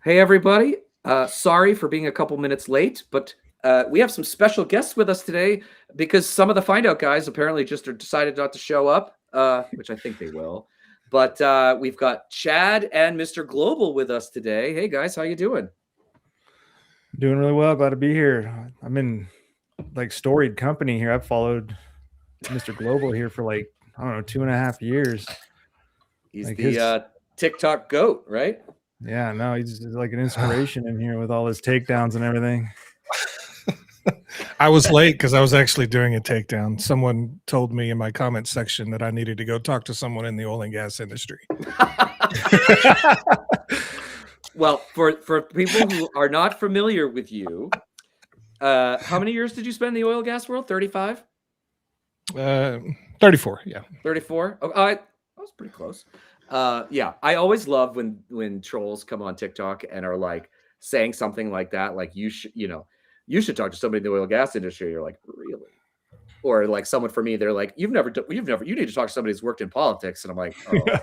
Hey, everybody. Sorry for being a couple minutes late, but we have some special guests with us today because some of the Find Out guys apparently just decided not to show up, which I think they will. But we've got Chad and Mr. Global with us today. Hey, guys, how you doing? Doing really well. Glad to be here. I'm in like storied company here. I've followed Mr. Global here for like, I don't know, 2.5 years. He's Like the his, TikTok goat, right? yeah, no, he's like an inspiration in here with all his takedowns and everything. I was late because I was actually doing a takedown. Someone told me in my comment section that I needed to go talk to someone in the oil and gas industry. Well, for people who are not familiar with you, how many years did you spend in the oil and gas world? 35? 34, yeah. 34? Oh, I was pretty close. Yeah, I always love when trolls come on TikTok and are like saying something like that, like you should talk to somebody in the oil and gas industry. You're like, really? Or like someone for me, they're like, you need to talk to somebody who's worked in politics, and I'm like, oh,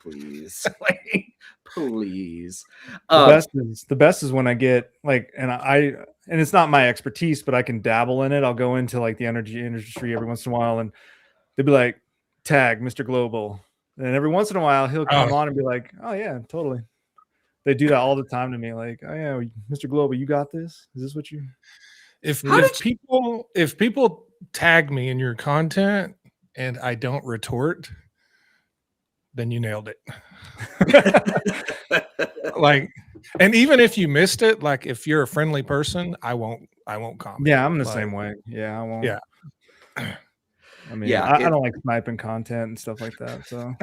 please, like, please. The best is when I get like, and it's not my expertise, but I can dabble in it. I'll go into like the energy industry every once in a while, and they'd be like, "Tag Mr. Global," and every once in a while he'll come on and be like, "Oh yeah, totally." They do that all the time to me, like, "Oh yeah, Mr. Global, you got this? Is this what you?" If people tag me in your content and I don't retort, then you nailed it. Like, and even if you missed it, like if you're a friendly person, I won't comment. Yeah, I'm the same way. Yeah, I won't. Yeah. I mean, yeah, I don't like sniping content and stuff like that. So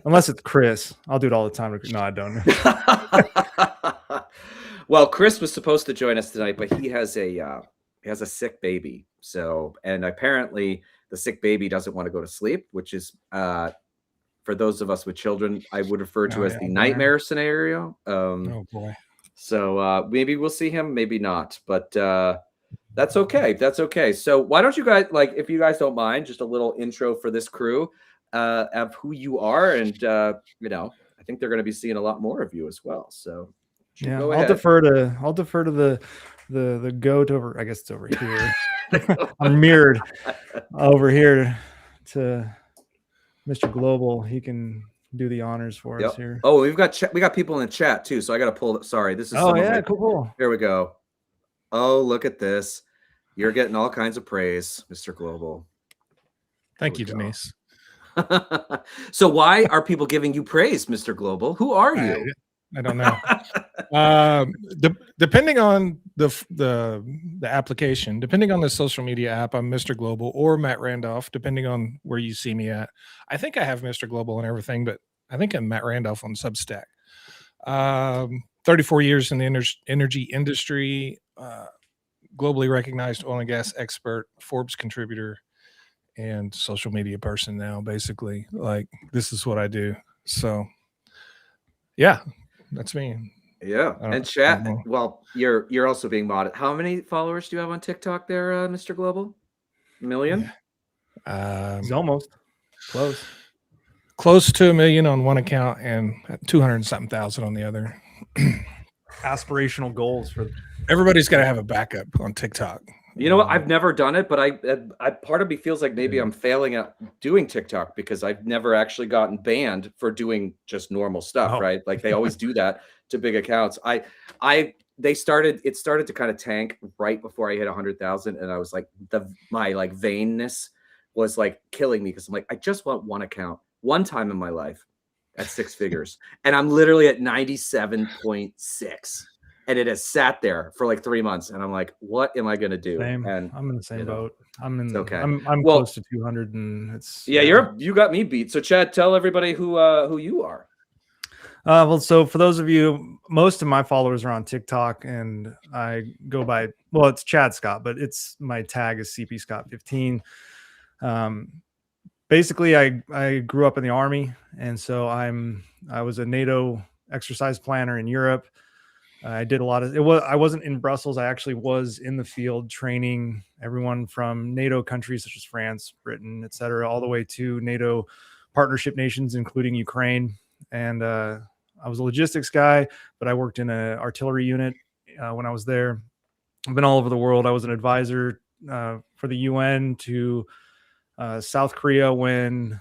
unless it's Chris, I'll do it all the time. No, I don't. Well, Chris was supposed to join us tonight, but he has a sick baby. So, and apparently the sick baby doesn't want to go to sleep, which is for those of us with children, I would refer to as the nightmare scenario. Oh boy. So maybe we'll see him, maybe not, but that's okay. That's okay. So why don't you guys, like, if you guys don't mind, just a little intro for this crew of who you are, and I think they're going to be seeing a lot more of you as well. So yeah, I'll defer to the goat over. I guess it's over here. I'm mirrored over here to Mr. Global. He can do the honors for us here. Oh, we got people in the chat too, so I got to pull. Sorry, this is. Oh yeah, cool. Here we go. Oh, look at this. You're getting all kinds of praise, Mr. Global. Thank you, Denise. So why are people giving you praise, Mr. Global? Who are you? I don't know. Depending on the application, depending on the social media app, I'm Mr. Global or Matt Randolph, depending on where you see me at. I think I have Mr. Global and everything, but I think I'm Matt Randolph on Substack. 34 years in the energy industry, globally recognized oil and gas expert, Forbes contributor, and social media person now. Basically, like, this is what I do. So yeah, that's me. Yeah, and chat. Well, you're also being modded. How many followers do you have on TikTok there, Mr. Global? A million? It's almost close to 1 million on one account and 200-something thousand on the other. Aspirational goals for everybody's got to have a backup on TikTok. You know what? I've never done it, but I part of me feels like maybe I'm failing at doing TikTok because I've never actually gotten banned for doing just normal stuff, right? Like they always do that to big accounts. It started to kind of tank right before I hit 100,000, and I was like, my like vainness was like killing me because I'm like, I just want one account one time in my life at 6 figures, and I'm literally at 97.6. And it has sat there for like 3 months, and I'm like, "What am I going to do?" Same. And I'm in the same boat. I'm okay. I'm close to 200, and it's you got me beat. So, Chad, tell everybody who you are. Well, so for those of you, most of my followers are on TikTok, and I go by it's Chad Scott, but my tag is CP Scott 15. Basically, I grew up in the Army, and so I was a NATO exercise planner in Europe. I did a lot of I wasn't in Brussels. I actually was in the field training everyone from NATO countries such as France, Britain, etc., all the way to NATO partnership nations, including Ukraine. And I was a logistics guy, but I worked in an artillery unit when I was there. I've been all over the world. I was an advisor for the UN to South Korea when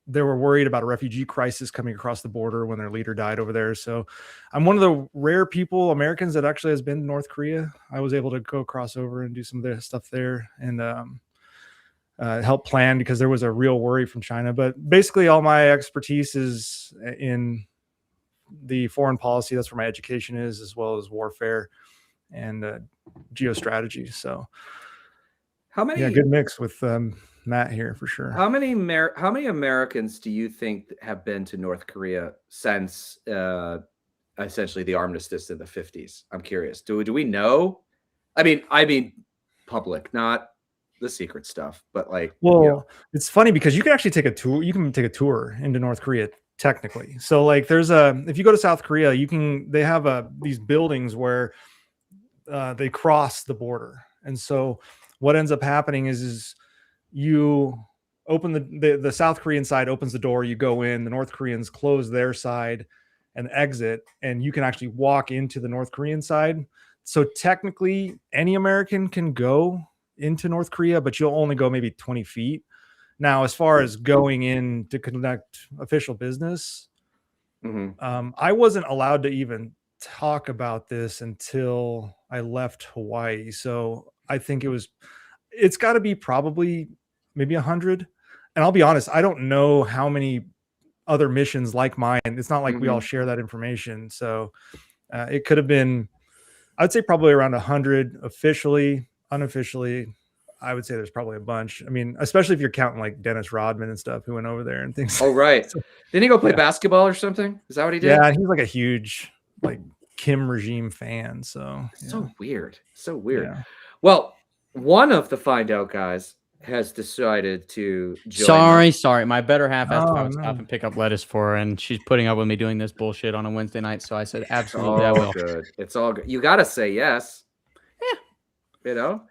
they were worried about a refugee crisis coming across the border when their leader died over there. So I'm one of the rare people, Americans, that actually has been to North Korea. I was able to go cross over and do some of the stuff there and help plan because there was a real worry from China. But basically all my expertise is in the foreign policy. That's where my education is, as well as warfare and geostrategy. So how many? Yeah, good mix with Matt here for sure. How many Americans do you think have been to North Korea since essentially the armistice in the 50s? I'm curious. Do we know? I mean, public, not the secret stuff, but like. Well, it's funny because you can actually take a tour. You can take a tour into North Korea technically. So like, if you go to South Korea, they have these buildings where they cross the border, and so what ends up happening is you open the South Korean side opens the door, you go in, the North Koreans close their side and exit, and you can actually walk into the North Korean side. So technically any American can go into North Korea, but you'll only go maybe 20 feet. Now, as far as going in to conduct official business, I wasn't allowed to even talk about this until I left Hawaii. So I think it's got to be probably maybe 100. And I'll be honest, I don't know how many other missions like mine. It's not like we all share that information. So it could have been, I'd say probably around 100 officially. Unofficially, I would say there's probably a bunch. I mean, especially if you're counting like Dennis Rodman and stuff who went over there and things. Oh, right. So, didn't he go play basketball or something? Is that what he did? Yeah, he's like a huge like Kim regime fan. So so weird. So weird. Yeah. Well, one of the Find Out guys has decided to join. Sorry. My better half asked if I would stop and pick up lettuce for her, and she's putting up with me doing this bullshit on a Wednesday night. So I said, absolutely, I will. Good. It's all good. You got to say yes. Yeah. You know?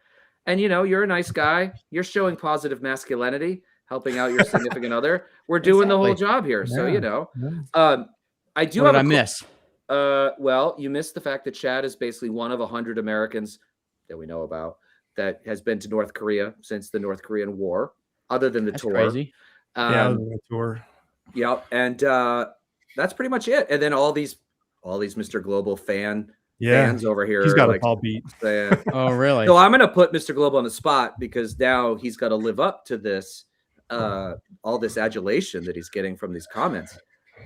And, you're a nice guy. You're showing positive masculinity, helping out your significant other. We're doing the whole job here. Yeah. So, I do what have did I miss? Well, you missed the fact that Chad is basically one of 100 Americans that we know about that has been to North Korea since the North Korean War, other than the tour. Crazy. The tour. Yeah, and that's pretty much it. And then all these Mr. Global fans over here. He's got a Paul beat. Oh, really? So I'm going to put Mr. Global on the spot because now he's got to live up to this, all this adulation that he's getting from these comments.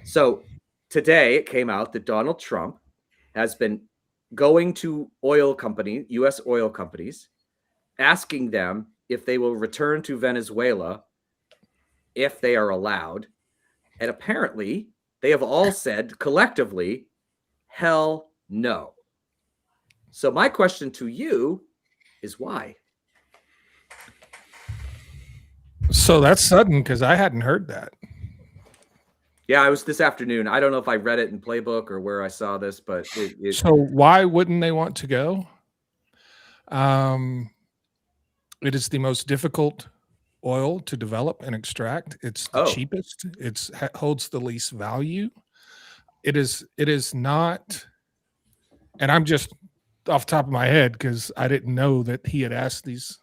So today it came out that Donald Trump has been going to U.S. oil companies, asking them if they will return to Venezuela if they are allowed. And apparently they have all said collectively, hell no. So my question to you is why? So that's sudden because I hadn't heard that. Yeah, it was this afternoon. I don't know if I read it in Playbook or where I saw this, but so why wouldn't they want to go? It is the most difficult oil to develop and extract. It's the cheapest. It holds the least value. It is not, and I'm just off the top of my head because I didn't know that he had asked these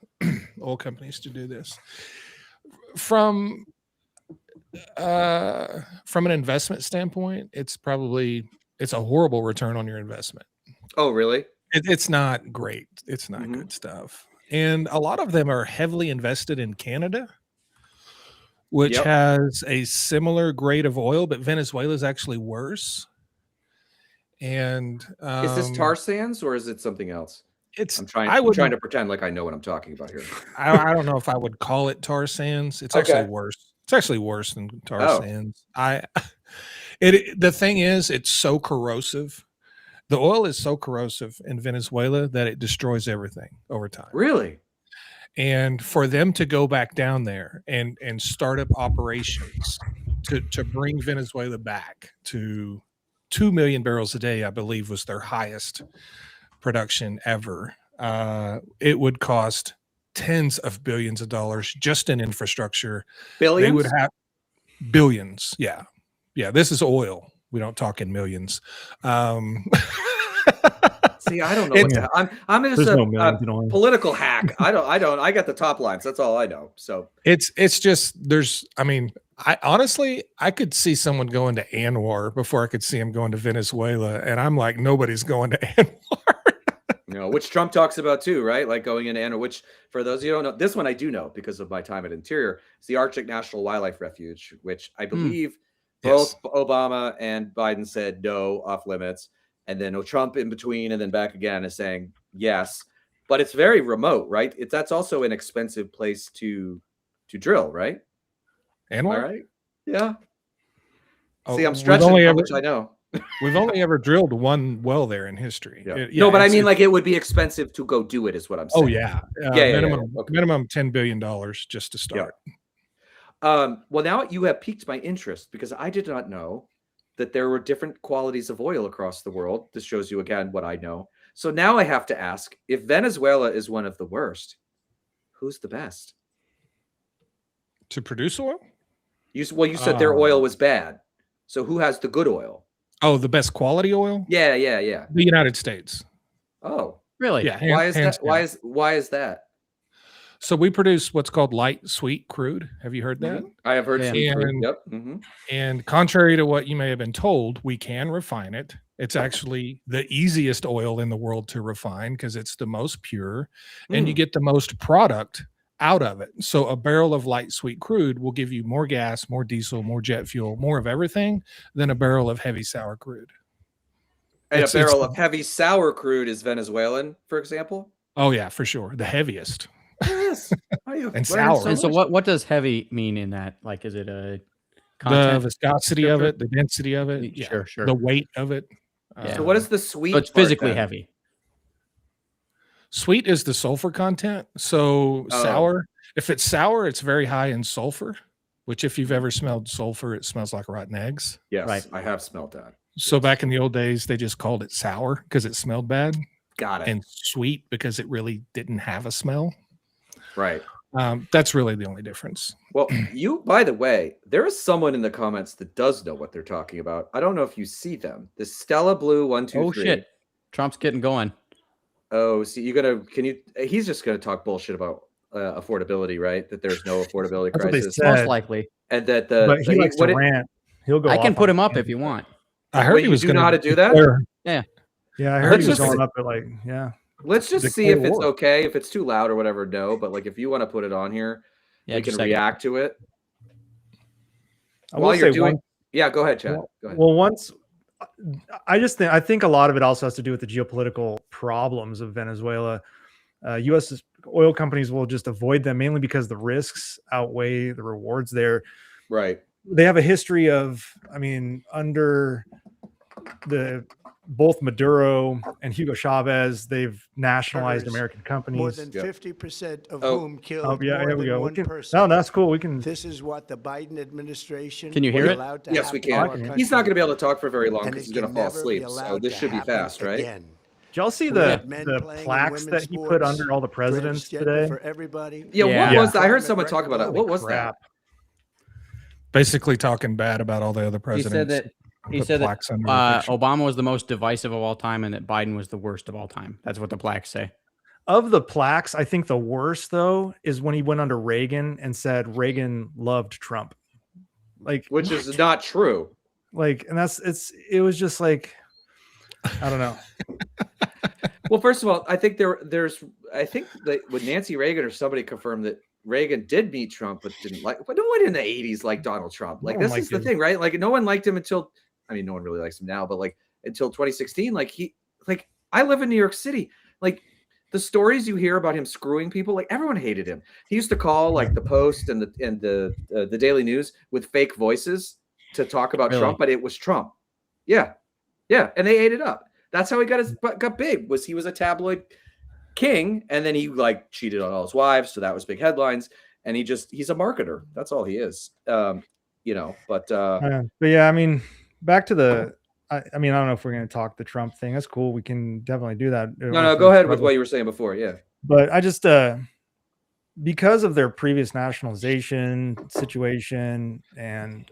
oil companies to do this. From an investment standpoint, it's a horrible return on your investment. Oh, really? It's not great. It's not good stuff. And a lot of them are heavily invested in Canada, which has a similar grade of oil, but Venezuela is actually worse. And is this tar sands or is it something else? I'm trying to pretend like I know what I'm talking about here. I don't know if I would call it tar sands. It's actually worse. It's actually worse than tar sands. The thing is, it's so corrosive. The oil is so corrosive in Venezuela that it destroys everything over time. Really? And for them to go back down there and start up operations to bring Venezuela back to 2 million barrels a day, I believe was their highest production ever. It would cost tens of billions of dollars just in infrastructure. Billions? They would have billions. Yeah. This is oil. We don't talk in millions. See, I don't know. I'm just There's a, no a millions in oil. political hack. I got the top lines. That's all I know. So It's just I mean, I honestly I could see someone going to Anwar before I could see him going to Venezuela, and I'm like, nobody's going to Anwar. which Trump talks about too, right? Like going in Anna, which for those of you who don't know, this one I do know because of my time at Interior. It's the Arctic National Wildlife Refuge, which I believe both Obama and Biden said no, off limits. And then Trump in between and then back again is saying yes. But it's very remote, right? That's also an expensive place to drill, right? Am I Anwar? right? Yeah. Oh, See, I'm we've stretching only how ever- much I know. We've only ever drilled one well there in history. Yeah. No, but I mean, like, it would be expensive to go do it, is what I'm saying. oh yeah, Yeah. Okay. minimum $10 billion just to start. Well, now you have piqued my interest because I did not know that there were different qualities of oil across the world. This shows you again what I know. So now I have to ask, if Venezuela is one of the worst, who's the best? To produce oil? You said their oil was bad. So who has the good oil? Oh, the best quality oil? Yeah. The United States. Oh, Really? Yeah. why is hands that? down. Why is that? So we produce what's called light sweet crude. Have you heard that? I have heard. Yeah. Sweet fruit. And- Yep. Mhm. And contrary to what you may have been told, we can refine it. It's actually the easiest oil in the world to refine because it's the most pure and you get the most product out of it. So a barrel of light sweet crude will give you more gas, more diesel, more jet fuel, more of everything than a barrel of heavy sour crude. And It's- a barrel it's- of heavy sour crude is Venezuelan, for example. Oh yeah, for sure. The heaviest. Yes. And sour. And so what does heavy mean in that? Like, is it a The content? viscosity of it, the density of it, Sure. the weight of it. So what is the sweet? So it's part physically then? heavy. Sweet is the sulfur content. So Oh. sour, if it's sour, it's very high in sulfur, which if you've ever smelled sulfur, it smells like rotten eggs. Yes, Right. I have smelled that. So back in the old days, they just called it sour because it smelled bad, Got it. and sweet because it really didn't have a smell. Right. That's really the only difference. Well, by the way, there is someone in the comments that does know what they're talking about. I don't know if you see them. The Stella Blue 123. Oh shit. Trump's getting going. Oh, see, he's just gonna talk bullshit about affordability, right? That there's no affordability That's what they crisis. said. Most likely. And that But he likes to rant. He'll go. I can off put on him up it. if you want. I heard Wait, he you was do going know how to do that? Yeah, I Let's heard he was just- going up at like, yeah. Let's just see Declare if it's war. okay. If it's too loud or whatever, no. But like if you want to put it on here, Yeah, we just can a second. react to it. I will While you're say doing one- Yeah, go ahead, Chad. Go ahead. Well, I think a lot of it also has to do with the geopolitical problems of Venezuela. U.S. oil companies will just avoid them mainly because the risks outweigh the rewards there. Right. They have a history of, under both Maduro and Hugo Chavez, they've nationalized Murders. American companies. More than Yeah. 50% of Oh. whom killed Oh, yeah, more here we than go. one person. No, that's cool. We can. This is what the Biden administration Can you hear was it? allowed to Yes, we happen to our can. country, He's not going to be able to talk for very long and because it he's going to can fall never be asleep. So allowed this to should be happen fast, right? again. Did y'all see We the have men playing in plaques that women's he put sports, under all the presidents transgender today? for everybody. Yeah. Yeah. What was that? I heard Climate someone talk about that. record. What was Crap. basically talking bad about all the other He presidents. said that Put plaques under their picture. Obama was the most divisive of all time and that Biden was the worst of all time. That's what the plaques say. Of the plaques, I think the worst though is when he went under Reagan and said Reagan loved Trump. Like, Which is not true. and it was just like, I don't know. Well, first of all, I think I think that with Nancy Reagan or somebody confirmed that Reagan did meet Trump, but didn't like. But no one in the '80s liked Donald Trump. Like, No one this is liked the him. thing, right? Like, no one liked him until, no one really likes him now, but like until 2016. Like I live in New York City. Like, the stories you hear about him screwing people, like everyone hated him. He used to call like the Post and the Daily News with fake voices to talk about Really? Trump, but it was Trump. Yeah, and they ate it up. That's how he got big. Was he was a tabloid king, and then he like cheated on all his wives, so that was big headlines. And he's a marketer. That's all he is. But Yeah, back to the. I don't know if we're going to talk the Trump thing. That's cool. We can definitely do that. no, go ahead with what you were saying before. Yeah. But I just because of their previous nationalization situation, and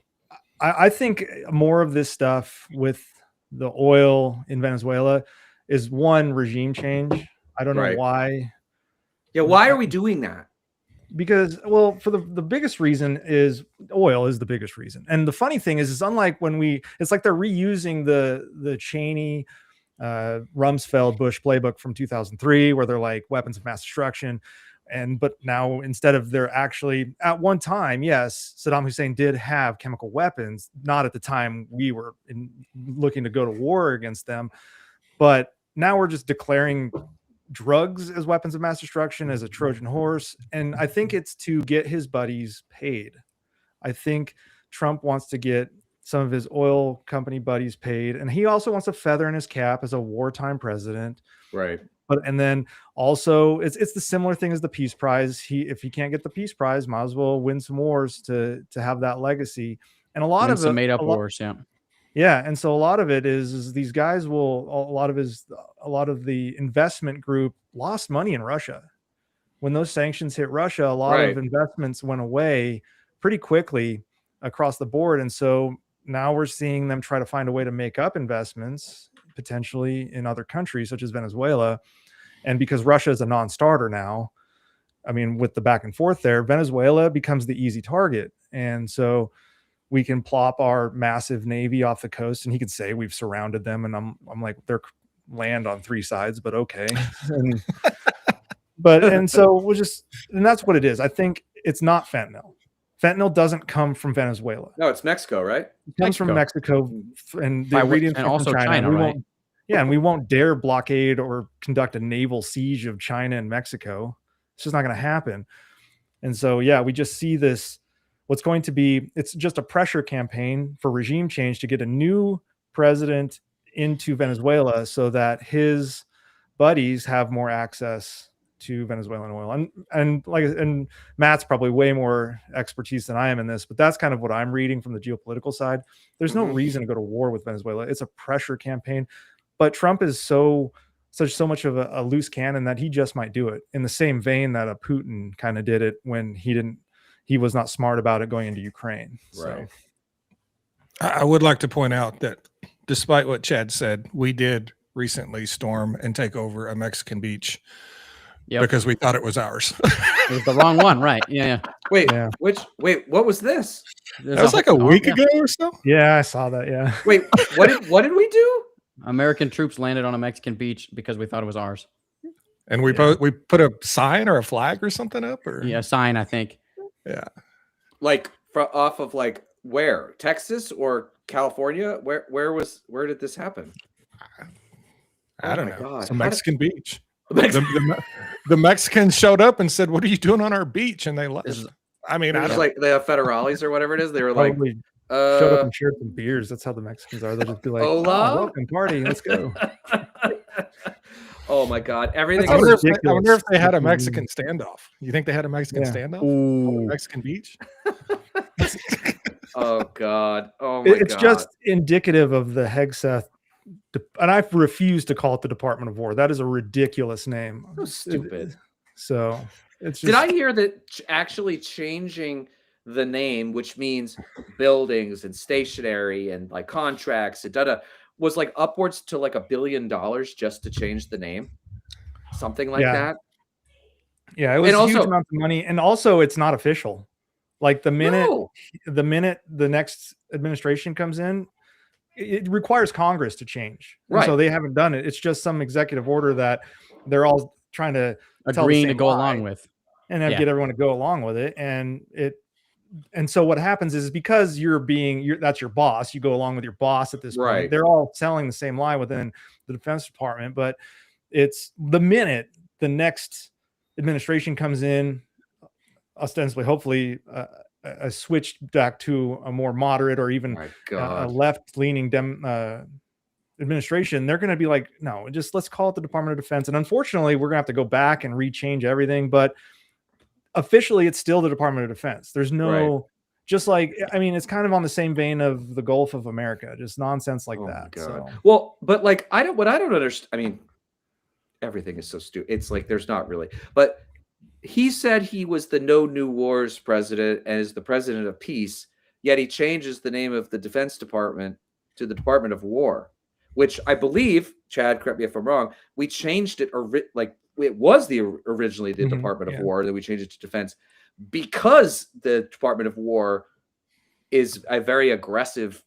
I think more of this stuff with the oil in Venezuela is one regime change. I don't know Right. why. Yeah, why are we doing that? Because, well, for the biggest reason is oil is the biggest reason. And the funny thing is unlike when it's like they're reusing the Cheney, Rumsfeld Bush playbook from 2003, where they're like weapons of mass destruction. But now instead of they're actually at one time, yes, Saddam Hussein did have chemical weapons, not at the time we were looking to go to war against them. But now we're just declaring drugs as weapons of mass destruction as a Trojan horse. And I think it's to get his buddies paid. I think Trump wants to get some of his oil company buddies paid. And he also wants a feather in his cap as a wartime president. Right. And then also it's the similar thing as the Peace Prize. If he can't get the Peace Prize, might as well win some wars to have that legacy. And a lot of some made up wars. Yeah. Yeah, and so a lot of it is these guys will a lot of the investment group lost money in Russia. When those sanctions hit Russia, a lot of investments went away pretty quickly across the board, and so now we're seeing them try to find a way to make up investments potentially in other countries such as Venezuela. And because Russia is a non-starter now, I mean, with the back and forth there, Venezuela becomes the easy target, and so we can plop our massive navy off the coast, and he could say we've surrounded them. And I'm like, they're land on three sides, but okay. And so and that's what it is. I think it's not fentanyl. Fentanyl doesn't come from Venezuela. No, it's Mexico, right? It comes from Mexico, and the ingredients and come also from China, right? And we won't dare blockade or conduct a naval siege of China and Mexico. It's just not going to happen. And so, yeah, we just see this. It's just a pressure campaign for regime change to get a new president into Venezuela so that his buddies have more access to Venezuelan oil. And Matt's probably way more expertise than I am in this, but that's kind of what I'm reading from the geopolitical side. There's no reason to go to war with Venezuela. It's a pressure campaign, but Trump is so much of a loose cannon that he just might do it in the same vein that a Putin kind of did it when he was not smart about it going into Ukraine. Right. So I would like to point out that despite what Chad said, we did recently storm and take over a Mexican beach because we thought it was ours. It was the wrong one, right? Yeah. Wait, what was this? That was like a week ago or so. Yeah, I saw that. Yeah. Wait, what did we do? American troops landed on a Mexican beach because we thought it was ours. And we put a sign or a flag or something up, or a sign, I think. Yeah. Like off of like where? Texas or California? Where did this happen? I don't know. God. It's a Mexican beach. The Mexicans showed up and said, "What are you doing on our beach?" And they left. I mean, I don't like they have federales or whatever it is. They were Probably like showed up and shared some beers. That's how the Mexicans are. They'll just be like, Hola? welcome party, let's go. Oh my God! Everything. I wonder if they had a Mexican standoff. You think they had a Mexican standoff on the Mexican beach? Oh God! Oh my It's God. just indicative of the Hegseth, and I refuse to call it the Department of War. That is a ridiculous name. So stupid. So it's just, Did I hear that actually changing the name, which means buildings and stationery and like contracts and was like upwards to like $1 billion just to change the name? Something like that. Yeah, it was a huge amount of money. And also it's not official. Like the minute the next administration comes in, it requires Congress to change. Right. So they haven't done it. It's just some executive order that they're all trying to agreeing to go along with. And then get everyone to go along with it. And so what happens is because that's your boss, you go along with your boss at this point. Right. They're all selling the same lie within the Defense Department, but it's the minute the next administration comes in, ostensibly, hopefully, a switch back to a more moderate or even a left-leaning administration, they're going to be like, no, just let's call it the Department of Defense. And unfortunately, we're going to have to go back and rechange everything. But officially, it's still the Department of Defense. There's no, just like, I mean, it's kind of on the same vein of the Gulf of America, just nonsense like that. So. Well, but like, I don't understand. I mean, everything is so stupid. It's like, there's not really, but he said he was the No New Wars president and is the president of peace. yet he changes the name of the Defense Department to the Department of War, which I believe, Chad, correct me if I'm wrong, we changed it, like it was originally the Department of War, then we changed it to Defense because the Department of War is a very aggressive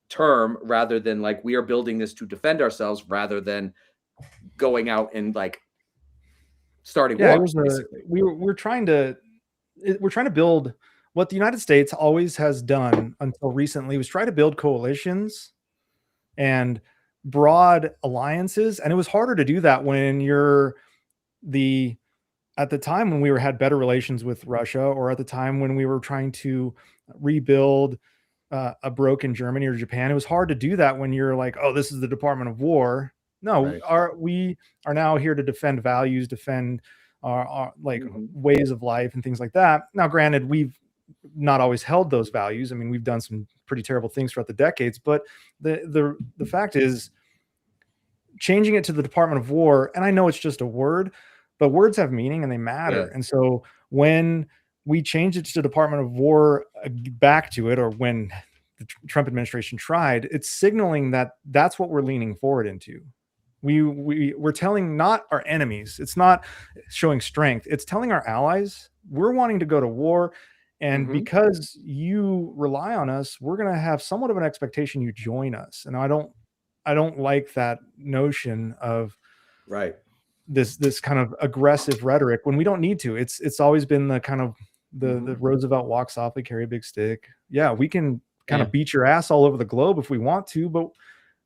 term rather than like we are building this to defend ourselves rather than going out and like starting war. We're trying to build what the United States always has done until recently was try to build coalitions and broad alliances, and it was harder to do that when you're at the time when we had better relations with Russia, or at the time when we were trying to rebuild a broken Germany or Japan. It was hard to do that when you're like, oh, this is the Department of War. No, right. we are now here to defend values, defend our like ways of life and things like that. Now, granted, we've not always held those values. I mean, we've done some pretty terrible things throughout the decades, but the fact is, changing it to the Department of War, and I know it's just a word, but words have meaning and they matter. Yeah. And so when we change it to the Department of War back to it, or when the Trump administration tried, it's signaling that that's what we're leaning forward into. We're telling not our enemies, it's not showing strength, it's telling our allies we're wanting to go to war. And because you rely on us, we're going to have somewhat of an expectation you join us. And I don't like that notion of this kind of aggressive rhetoric when we don't need to. It's always been the kind of the Roosevelt walk softly, carry a big stick. Yeah, we can kind of beat your ass all over the globe if we want to, but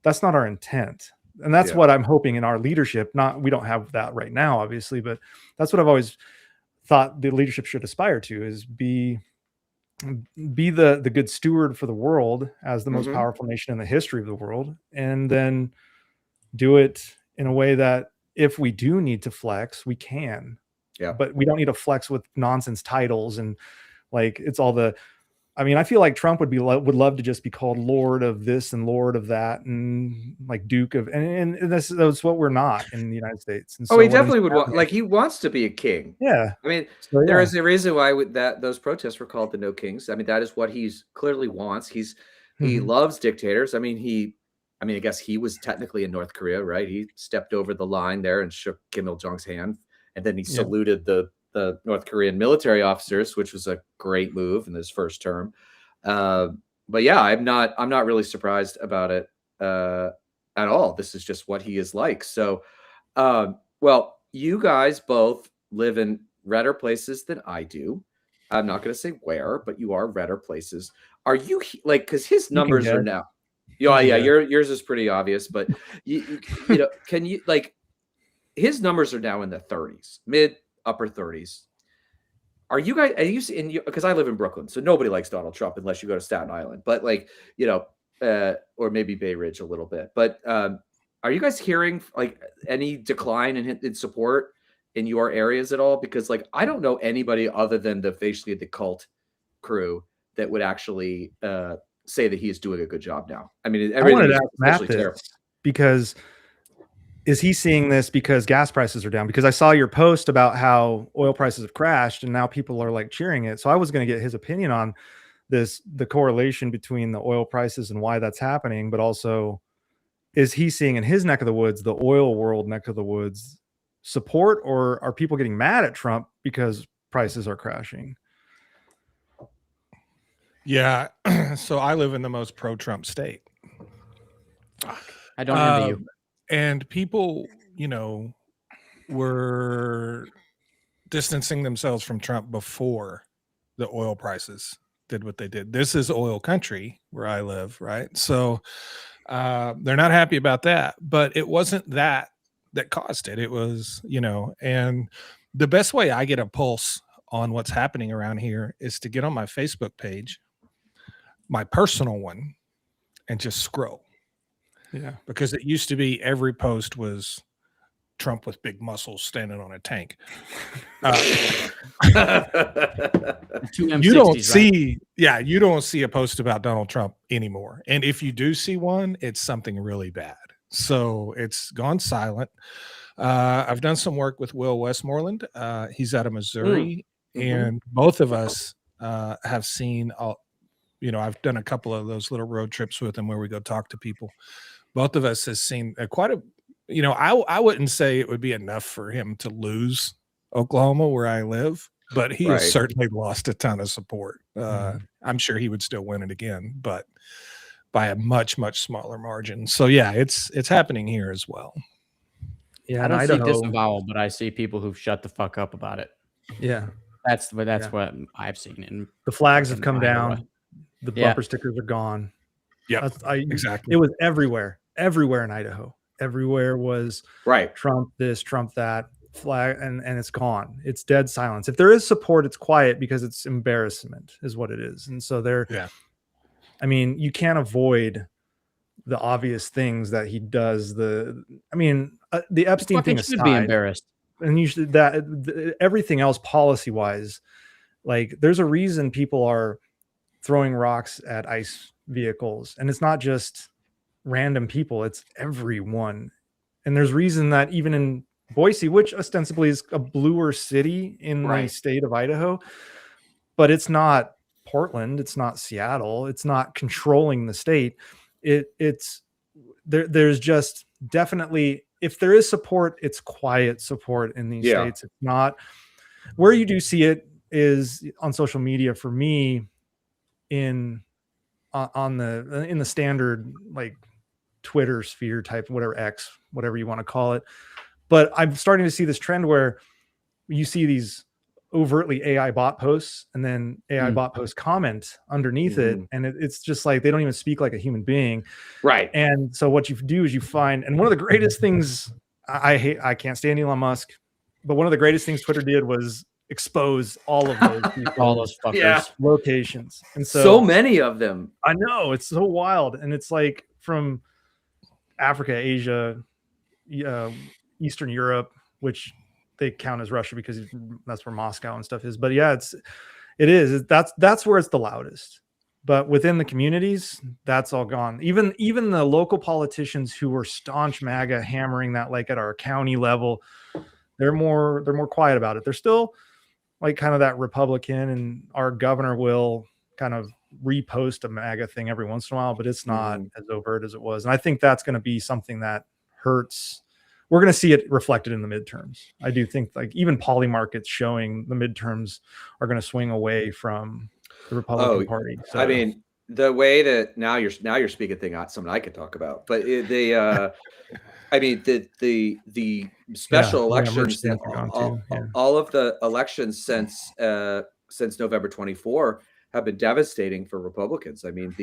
that's not our intent. And that's what I'm hoping in our leadership. We don't have that right now, obviously, but that's what I've always thought the leadership should aspire to, is be the good steward for the world as the most powerful nation in the history of the world, and then do it in a way that if we do need to flex, we can. Yeah, but we don't need to flex with nonsense titles and like it's all the. I mean, I feel like Trump would love to just be called Lord of this and Lord of that and like Duke of, and that's what we're not in the United States. And so he definitely would want, like he wants to be a king. Yeah, I mean, there is a reason why those protests were called the No Kings. I mean, that is what he's clearly wants. He loves dictators. I mean, I guess he was technically in North Korea, right? He stepped over the line there and shook Kim Il Jong's hand, and then he saluted the North Korean military officers, which was a great move in his first term. But yeah, I'm not really surprised about it at all. This is just what he is like. So, well, you guys both live in redder places than I do. I'm not going to say where, but you are redder places. Are you like, because his numbers are now, yours is pretty obvious, but you know, can you like, his numbers are now in the 30s, upper 30s. Are you guys, because I live in Brooklyn, so nobody likes Donald Trump unless you go to Staten Island, but like, you know, or maybe Bay Ridge a little bit, but are you guys hearing like any decline in support in your areas at all? Because like, I don't know anybody other than basically the cult crew that would actually say that he is doing a good job now. I mean, everything is especially terrible. Because is he seeing this because gas prices are down? Because I saw your post about how oil prices have crashed and now people are like cheering it. So I was going to get his opinion on this, the correlation between the oil prices and why that's happening, but also is he seeing in his neck of the woods, the oil world neck of the woods, support, or are people getting mad at Trump because prices are crashing? Yeah. So I live in the most pro-Trump state. I don't envy you. And people, you know, were distancing themselves from Trump before the oil prices did what they did. This is oil country where I live, right? So they're not happy about that. But it wasn't that caused it. It was, you know, and the best way I get a pulse on what's happening around here is to get on my Facebook page, my personal one, and just scroll. Yeah, because it used to be every post was Trump with big muscles standing on a tank. You don't see, you don't see a post about Donald Trump anymore. And if you do see one, it's something really bad. So it's gone silent. I've done some work with Will Westmoreland. He's out of Missouri, and both of us have seen I've done a couple of those little road trips with him where we go talk to people. Both of us has seen quite a, I wouldn't say it would be enough for him to lose Oklahoma where I live, but he has Right. certainly lost a ton of support. I'm sure he would still win it again, but by a much, much smaller margin. So yeah, it's happening here as well. Yeah, I in don't see Idaho, disavowal, but I see people who've shut the fuck up about it. yeah, That's Yeah. what I've seen. In the flags have fucking come Iowa. down. The Yeah. bumper stickers are gone. Yeah, exactly. It was everywhere in Idaho. Everywhere was Right. Trump this, Trump that, flag, and it's gone. It's dead silence. If there is support, it's quiet because it's embarrassment is what it is. And so Yeah. I mean, you can't avoid the obvious things that he does. The Epstein Fucking thing should be aside, embarrassed. and you should everything else policy wise, like there's a reason people are throwing rocks at ICE vehicles, and it's not just random people, it's everyone. And there's reason that even in Boise, which ostensibly is a bluer city in the Right. state of Idaho, but it's not Portland, it's not Seattle, it's not controlling the state. It's there's just definitely, if there is support, it's quiet support in these Yeah. states. It's not where you do see it is on social media for me in the standard like Twitter sphere type, whatever, X, whatever you want to call it. But I'm starting to see this trend where you see these overtly AI bot posts and then AI bot posts comment underneath it. And it's just like, they don't even speak like a human being. Right. And so what you do is you find, and one of the greatest things I can't stand Elon Musk, but one of the greatest things Twitter did was expose all of those people, All those fuckers. Yeah. locations. And So many of them. I know, it's so wild. And it's like from Africa, Asia, Eastern Europe, which they count as Russia because that's where Moscow and stuff is. But yeah, that's where it's the loudest. But within the communities, that's all gone. Even the local politicians who were staunch MAGA, hammering that like at our county level, they're more quiet about it. They're still like kind of that Republican, and our governor will kind of repost a MAGA thing every once in a while, but it's not as overt as it was. And I think that's going to be something that hurts. We're going to see it reflected in the midterms. I do think like even Polymarket's showing the midterms are going to swing away from the Republican Party. So, I mean, the way that now you're speaking thing, something I could talk about, but I mean, the special elections, all of the elections since November 24 have been devastating for Republicans. I mean,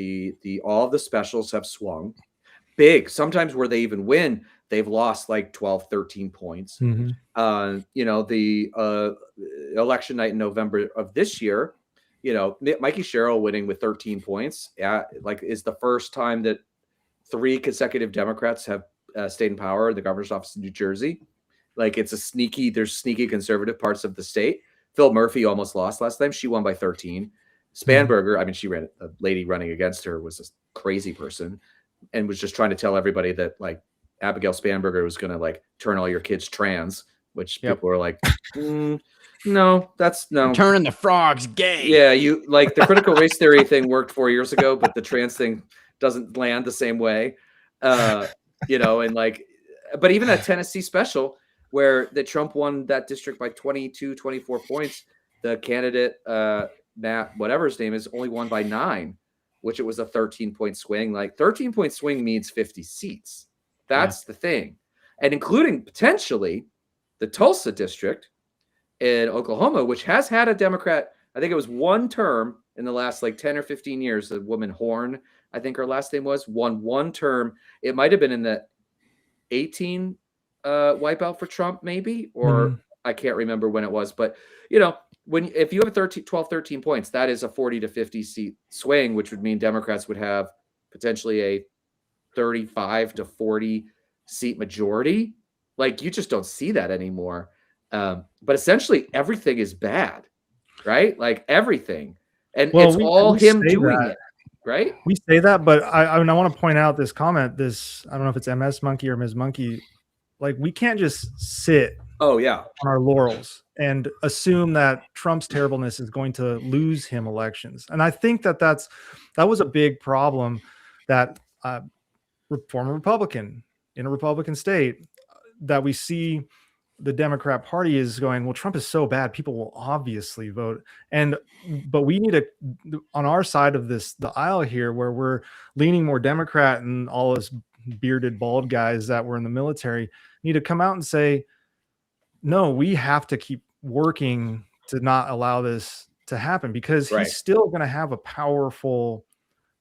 all of the specials have swung big. Sometimes where they even win, they've lost like 12, 13 points. The election night in November of this year, Mikey Sherrill winning with 13 points, is the first time that 3 consecutive Democrats have stayed in power in the governor's office in New Jersey. Like there's sneaky conservative parts of the state. Phil Murphy almost lost last time. She won by 13. Spanberger, I mean, a lady running against her was a crazy person and was just trying to tell everybody that like Abigail Spanberger was going to like turn all your kids trans, which people were like, no, that's no. Turning the frogs gay. Yeah, you like the critical race theory thing worked 4 years ago, but the trans thing doesn't land the same way. And like, but even a Tennessee special where the Trump won that district by 22, 24 points, the candidate, Matt, whatever his name is, only won by 9, which it was a 13-point swing. Like 13-point swing means 50 seats. That's the thing. And including potentially the Tulsa district in Oklahoma, which has had a Democrat, I think it was one term in the last like 10 or 15 years, a woman Horn, I think her last name was, won one term. It might have been in the 18 wipeout for Trump, maybe, or I can't remember when it was. But, if you have 12, 13 points, that is a 40 to 50 seat swing, which would mean Democrats would have potentially a 35 to 40 seat majority. Like you just don't see that anymore. But essentially everything is bad, right? Like everything. And it's all him doing it, right? We say that, but I want to point out this comment, I don't know if it's MS Monkey or Ms. Monkey, Like we can't just sit Oh yeah. on our laurels and assume that Trump's terribleness is going to lose him elections. And I think that that was a big problem that former Republican in a Republican state that we see the Democrat Party is going, well, Trump is so bad, people will obviously vote. But we need to, on our side of the aisle here, where we're leaning more Democrat and all us bearded bald guys that were in the military need to come out and say, no, we have to keep working to not allow this to happen, because he's still going to have a powerful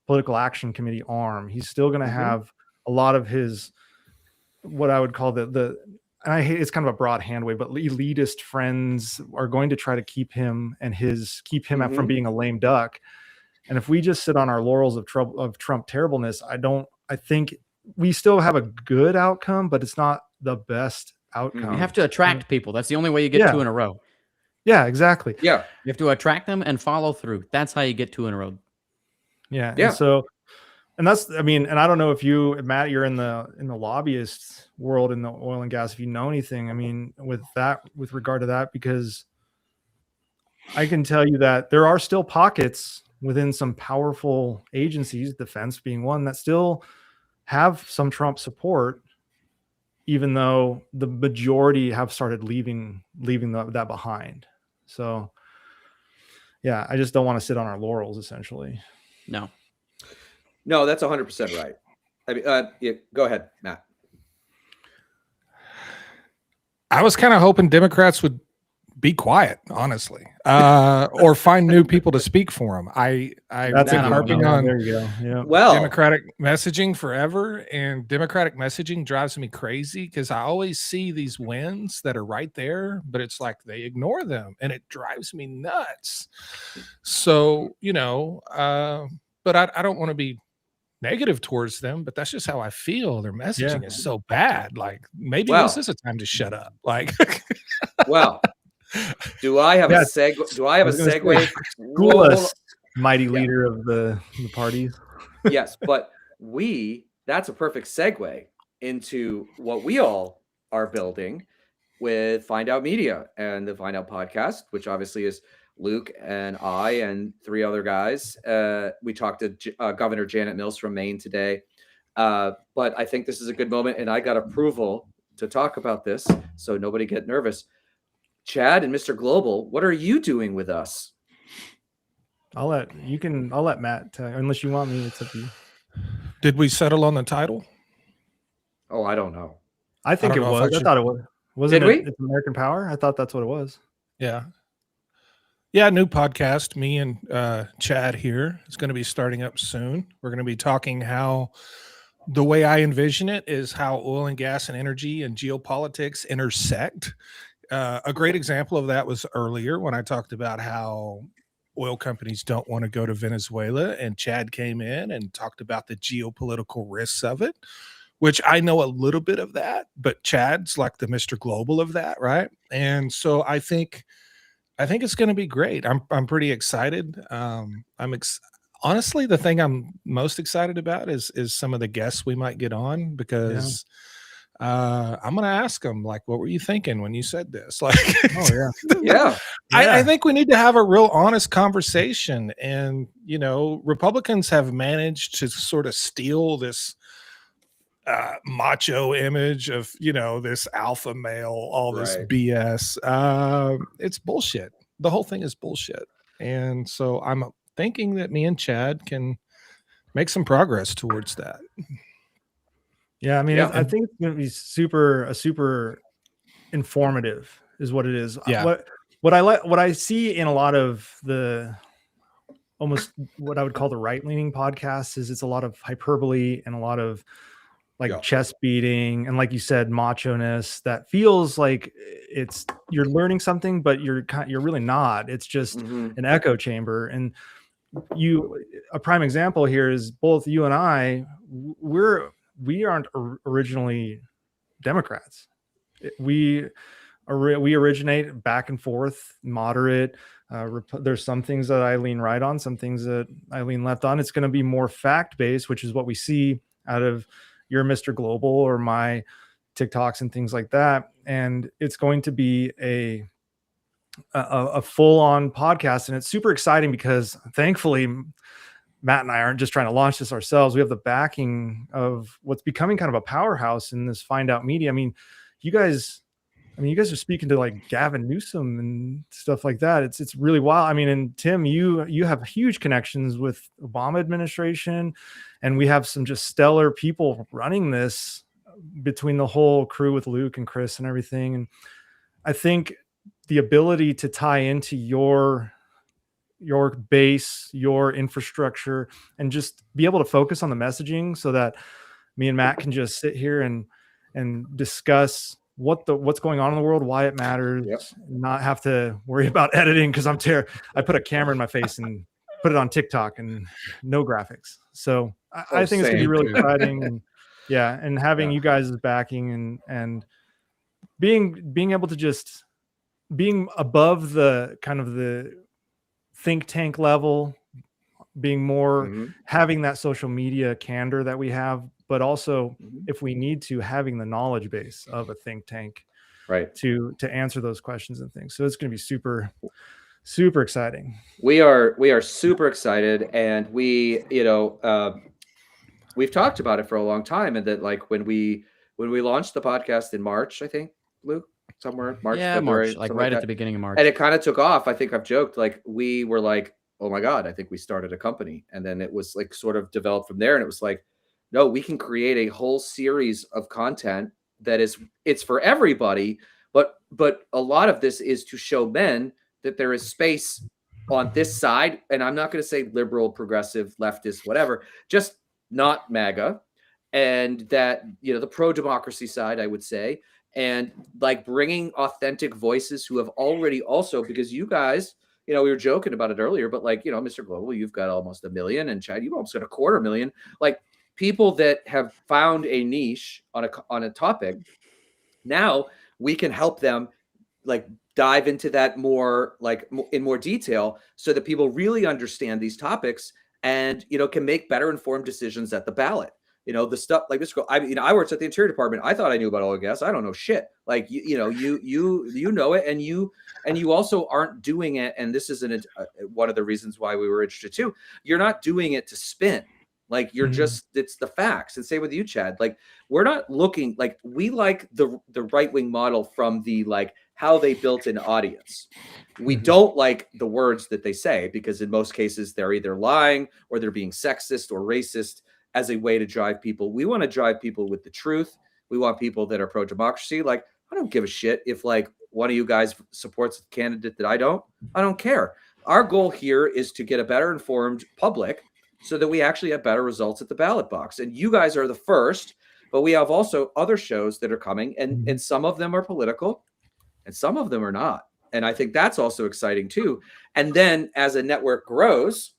political action committee arm. He's still going to have a lot of his, what I would call and I hate, it's kind of a broad hand wave, but elitist friends are going to try to keep him from being a lame duck. And if we just sit on our laurels of Trump terribleness, I think we still have a good outcome, but it's not the best outcome. You have to attract people. That's the only way you get 2 in a row. Yeah, exactly. Yeah. You have to attract them and follow through. That's how you get 2 in a row. Yeah. Yeah. And that's, I mean, and I don't know if you, Matt, you're in the lobbyist world in the oil and gas, if you know anything, I mean, with regard to that, because I can tell you that there are still pockets within some powerful agencies, defense being one, that still have some Trump support, even though the majority have started leaving that behind. So yeah, I just don't want to sit on our laurels, essentially. No, that's 100% right. I mean, yeah, go ahead, Matt. I was kind of hoping Democrats would be quiet, honestly, or find new people to speak for them. I've been harping on there you go. Yeah. Well, Democratic messaging forever, and Democratic messaging drives me crazy because I always see these wins that are right there, but it's like they ignore them, and it drives me nuts. So, but I don't want to be negative towards them, but that's just how I feel. Their messaging is so bad. Like maybe this is a time to shut up. Like, well, do I have a segue? Do I have a segue? School us, mighty leader of the parties. Yes, but that's a perfect segue into what we all are building with Find Out Media and the Find Out podcast, which obviously is Luke and I and 3 other guys. We talked to Governor Janet Mills from Maine today. But I think this is a good moment, and I got approval to talk about this, so nobody get nervous. Chad and Mr. Global, what are you doing with us? I'll let Matt tell, unless you want me. It's up to you. did we settle on the title? Oh, I don't know. I think it was. I thought it was. Wasn't Did we? It's American Power? I thought that's what it was. Yeah, new podcast. Me and Chad here is going to be starting up soon. We're going to be talking how the way I envision it is how oil and gas and energy and geopolitics intersect. A great example of that was earlier when I talked about how oil companies don't want to go to Venezuela, and Chad came in and talked about the geopolitical risks of it, which I know a little bit of that, but Chad's like the Mr. Global of that, right? And so I think it's going to be great. I'm pretty excited. Honestly, the thing I'm most excited about is some of the guests we might get on, because I'm going to ask them, like, what were you thinking when you said this? Like, Yeah. I think we need to have a real honest conversation. And, Republicans have managed to sort of steal this macho image of, this alpha male, all this BS. It's bullshit. The whole thing is bullshit. And so I'm thinking that me and Chad can make some progress towards that. Yeah, I mean, I think it's going to be super informative is what it is. Yeah. What I see in a lot of the almost what I would call the right-leaning podcasts is it's a lot of hyperbole and a lot of chest beating and, like you said, macho-ness that feels like you're learning something, but you're really not. It's just an echo chamber. And a prime example here is both you and I, we aren't originally Democrats. We originate back and forth, moderate. There's some things that I lean right on, some things that I lean left on. It's going to be more fact-based, which is what we see out of your Mr. Global or my TikToks and things like that. And it's going to be a full-on podcast, and it's super exciting because thankfully Matt and I aren't just trying to launch this ourselves. We have the backing of what's becoming kind of a powerhouse in this Find Out Media. I mean, you guys are speaking to like Gavin Newsom and stuff like that. It's really wild. I mean, and Tim, you have huge connections with Obama administration, and we have some just stellar people running this between the whole crew with Luke and Chris and everything. And I think the ability to tie into your base, your infrastructure, and just be able to focus on the messaging so that me and Matt can just sit here and discuss what's going on in the world, why it matters, not have to worry about editing. Cause I put a camera in my face and put it on TikTok and no graphics. So I think it's gonna be really exciting. And yeah. And having you guys' backing and being able to just being above the kind of the think tank level, being more having that social media candor that we have, but also if we need to, having the knowledge base of a think tank, right, to answer those questions and things. So it's going to be super, super exciting. We are super excited, and we've talked about it for a long time, and that like when we launched the podcast in March, I think, Luke, somewhere March, February, March, like right at the beginning of March, and it kind of took off. I think I've joked, like we were like, oh my God, I think we started a company, and then it was like sort of developed from there, and it was like, no, we can create a whole series of content that it's for everybody, but a lot of this is to show men that there is space on this side, and I'm not going to say liberal, progressive, leftist, whatever, just not MAGA, and that, the pro-democracy side, I would say, and like bringing authentic voices who have already also, because you guys, we were joking about it earlier, but like, Mr. Global, you've got almost 1 million, and Chad, you've almost got 250,000, like people that have found a niche on a topic. Now we can help them like dive into that more, like in more detail, so that people really understand these topics and, can make better informed decisions at the ballot. The stuff like this. I worked at the Interior Department. I thought I knew about oil and gas. I don't know shit. Like, you know it, and you also aren't doing it. And this isn't one of the reasons why we were interested too. You're not doing it to spin. Like you're just, it's the facts. And same with you, Chad. Like we're not looking, like we like the right-wing model from the, like how they built an audience. We don't like the words that they say, because in most cases they're either lying or they're being sexist or racist as a way to drive people. We want to drive people with the truth. We want people that are pro-democracy. Like, I don't give a shit if like one of you guys supports a candidate that I don't care. Our goal here is to get a better informed public so that we actually have better results at the ballot box. And you guys are the first, but we have also other shows that are coming, and some of them are political and some of them are not. And I think that's also exciting too. And then as a network grows,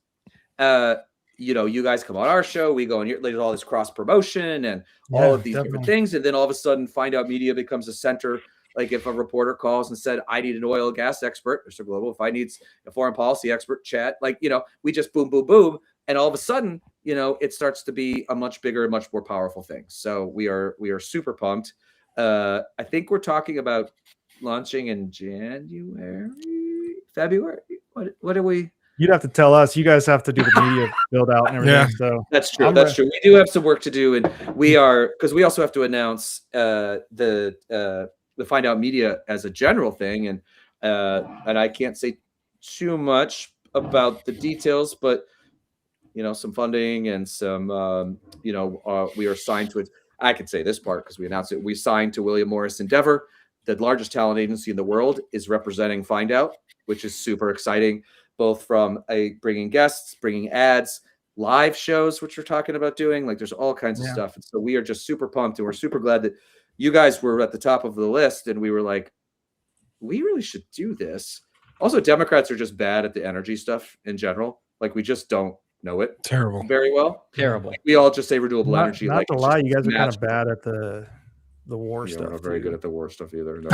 you guys come on our show, we go and there's all this cross promotion and all of these different things. And then all of a sudden Find Out Media becomes a center. Like if a reporter calls and said, I need an oil and gas expert, Mr. Global, if I need a foreign policy expert, Chad, like, we just boom, boom, boom. And all of a sudden, it starts to be a much bigger and much more powerful thing. So we are super pumped. I think we're talking about launching in February. What are we? You'd have to tell us. You guys have to do the media build out and everything. Yeah. So that's true. That's true. We do have some work to do, and we are, because we also have to announce the Find Out Media as a general thing, and I can't say too much about the details, but some funding and some we are signed to it. I could say this part because we announced it. We signed to William Morris Endeavor, the largest talent agency in the world, is representing Find Out, which is super exciting. Both from bringing guests, bringing ads, live shows, which we're talking about doing. Like there's all kinds of stuff. And so we are just super pumped, and we're super glad that you guys were at the top of the list. And we were like, we really should do this. Also, Democrats are just bad at the energy stuff in general. Like we just don't know it terrible very well. Terrible. Like, we all just say renewable energy. Not like to lie, you guys are kind of bad at the the war Yeah, stuff. we're not very too. good at the war stuff either. No.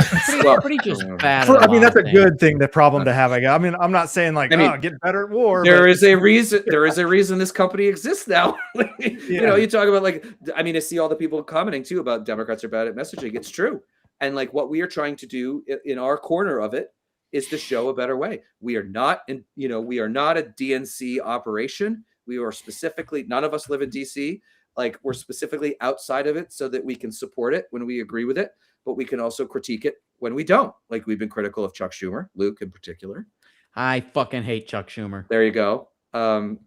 Pretty just Well, bad. For- at a I mean, lot that's of a good things. thing, the problem to have. I mean, I'm not saying like, I mean, oh, get better at war. There but is a reason. There is a reason this company exists now. You know, Yeah. you talk about like, I mean, I see all the people commenting too about Democrats are bad at messaging. It's true, and like what we are trying to do in our corner of it is to show a better way. We are not in, you know, we are not a DNC operation. We are specifically, none of us live in DC. Like we're specifically outside of it so that we can support it when we agree with it, but we can also critique it when we don't. Like we've been critical of Chuck Schumer, Luke in particular. I fucking hate Chuck Schumer. There you go. I Me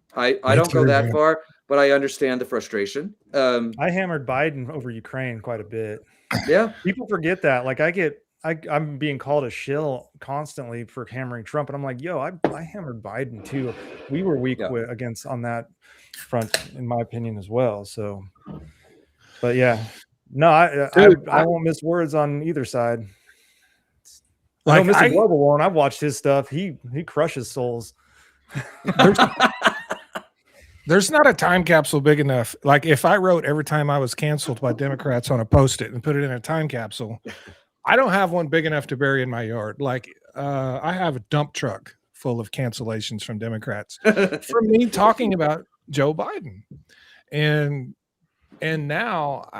don't go too, that man. far, but I understand the frustration. I hammered Biden over Ukraine quite a bit. Yeah, People forget that. Like I'm being called a shill constantly for hammering Trump, and I'm like, yo, I hammered Biden too. We were weak Yeah. against on that front, in my opinion, as well. So, but yeah, no, Dude, I won't miss words on either side. Like, Mr. I- Global won't. I've watched his stuff. He crushes souls. There's not a time capsule big enough. Like if I wrote every time I was canceled by Democrats on a Post-it and put it in a time capsule, I don't have one big enough to bury in my yard. Like I have a dump truck full of cancellations from Democrats from me talking about Joe Biden, and now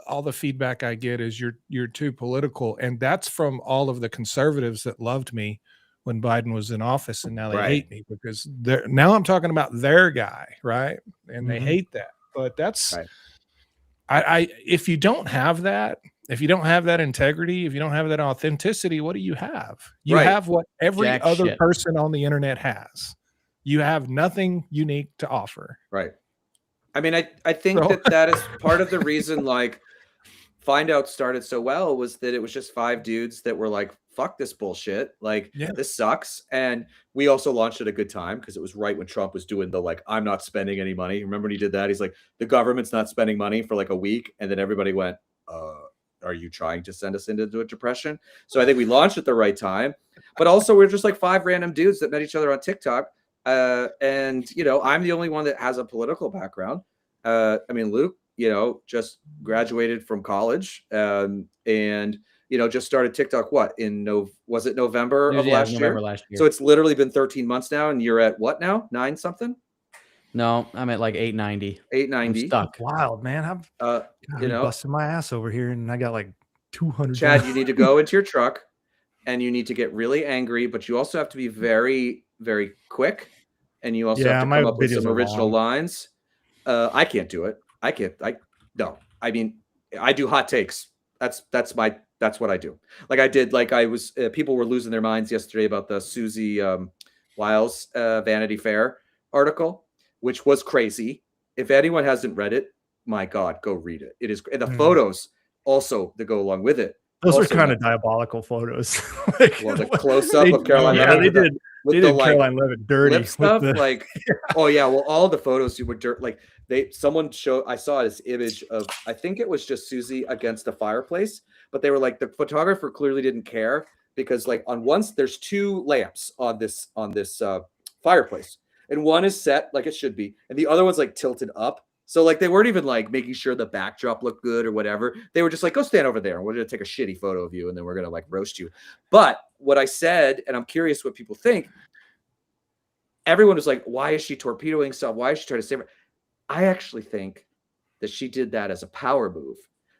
all the feedback I get is you're too political, and that's from all of the conservatives that loved me when Biden was in office, and now they Right. hate me because now I'm talking about their guy, right? And they Mhm. hate that. But that's Right. I if you don't have that, if you don't have that integrity, if you don't have that authenticity, what do you have? You Right. have what every Jack other shit. person on the internet has. You have nothing unique to offer. right. I mean, I think So- that is part of the reason like Find Out started so well was that it was just 5 dudes that were like, fuck this bullshit. Like Yeah. this sucks. And we also launched at a good time because it was right when Trump was doing the like, I'm not spending any money. Remember when he did that? He's like, the government's not spending money for like a week. And then everybody went, are you trying to send us into a depression? So I think we launched at the right time. But also we're just like 5 random dudes that met each other on TikTok. And you know, I'm the only one that has a political background. I mean, Luke, you know, just graduated from college, and you know, just started TikTok. What was it November of last year? November last year. So it's literally been 13 months now, and you're at what now? 9 something? No, I'm at like 890. I'm 890. stuck. Wild, man. I'm You know, busting my ass over here, and I got like 200. Chad, you need to go into your truck, and you need to get really angry, but you also have to be very, very quick, and you also Yeah, have to my come up with videos some are original long. lines. I can't do it. No. I mean, I do hot takes. That's what I do. Like I did, like I was, people were losing their minds yesterday about the Susie Wiles Vanity Fair article, which was crazy. If anyone hasn't read it, my God, go read it. It is, and the photos also that go along with it. Those are also kind not- of diabolical photos. Like, Well, the close-up they- of Caroline Yeah, Levitt they with the- did. with They the did like Caroline Levitt dirty. lip with stuff. the- Like, oh yeah, well, all the photos you were dirt. Like someone showed. I saw this image of. I think it was just Susie against the fireplace, but they were like the photographer clearly didn't care because like on once there's 2 lamps on this fireplace, and one is set like it should be, and the other one's like tilted up. So like they weren't even like making sure the backdrop looked good or whatever. They were just like, go stand over there and we're gonna take a shitty photo of you and then we're gonna like roast you. But what I said, and I'm curious what people think, everyone was like, why is she torpedoing stuff? Why is she trying to save her? I actually think that she did that as a power move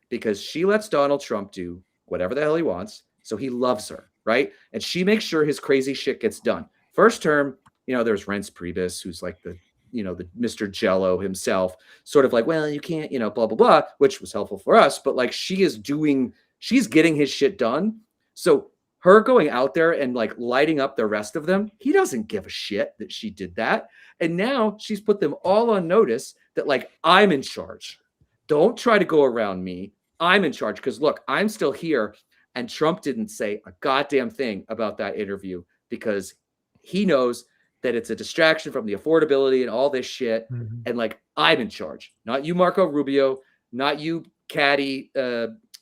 because she lets Donald Trump do whatever the hell he wants. So he loves her, right? And she makes sure his crazy shit gets done. First term, you know, there's Reince Priebus, who's like the Mr. Jello himself, sort of like, well, you can't, you know, blah, blah, blah, which was helpful for us. But like she's getting his shit done. So her going out there and like lighting up the rest of them, he doesn't give a shit that she did that. And now she's put them all on notice that like, I'm in charge. Don't try to go around me. I'm in charge. Because look, I'm still here. And Trump didn't say a goddamn thing about that interview because he knows that it's a distraction from the affordability and all this shit. Mhm. And like, I'm in charge, not you, Marco Rubio, not you, Caddy.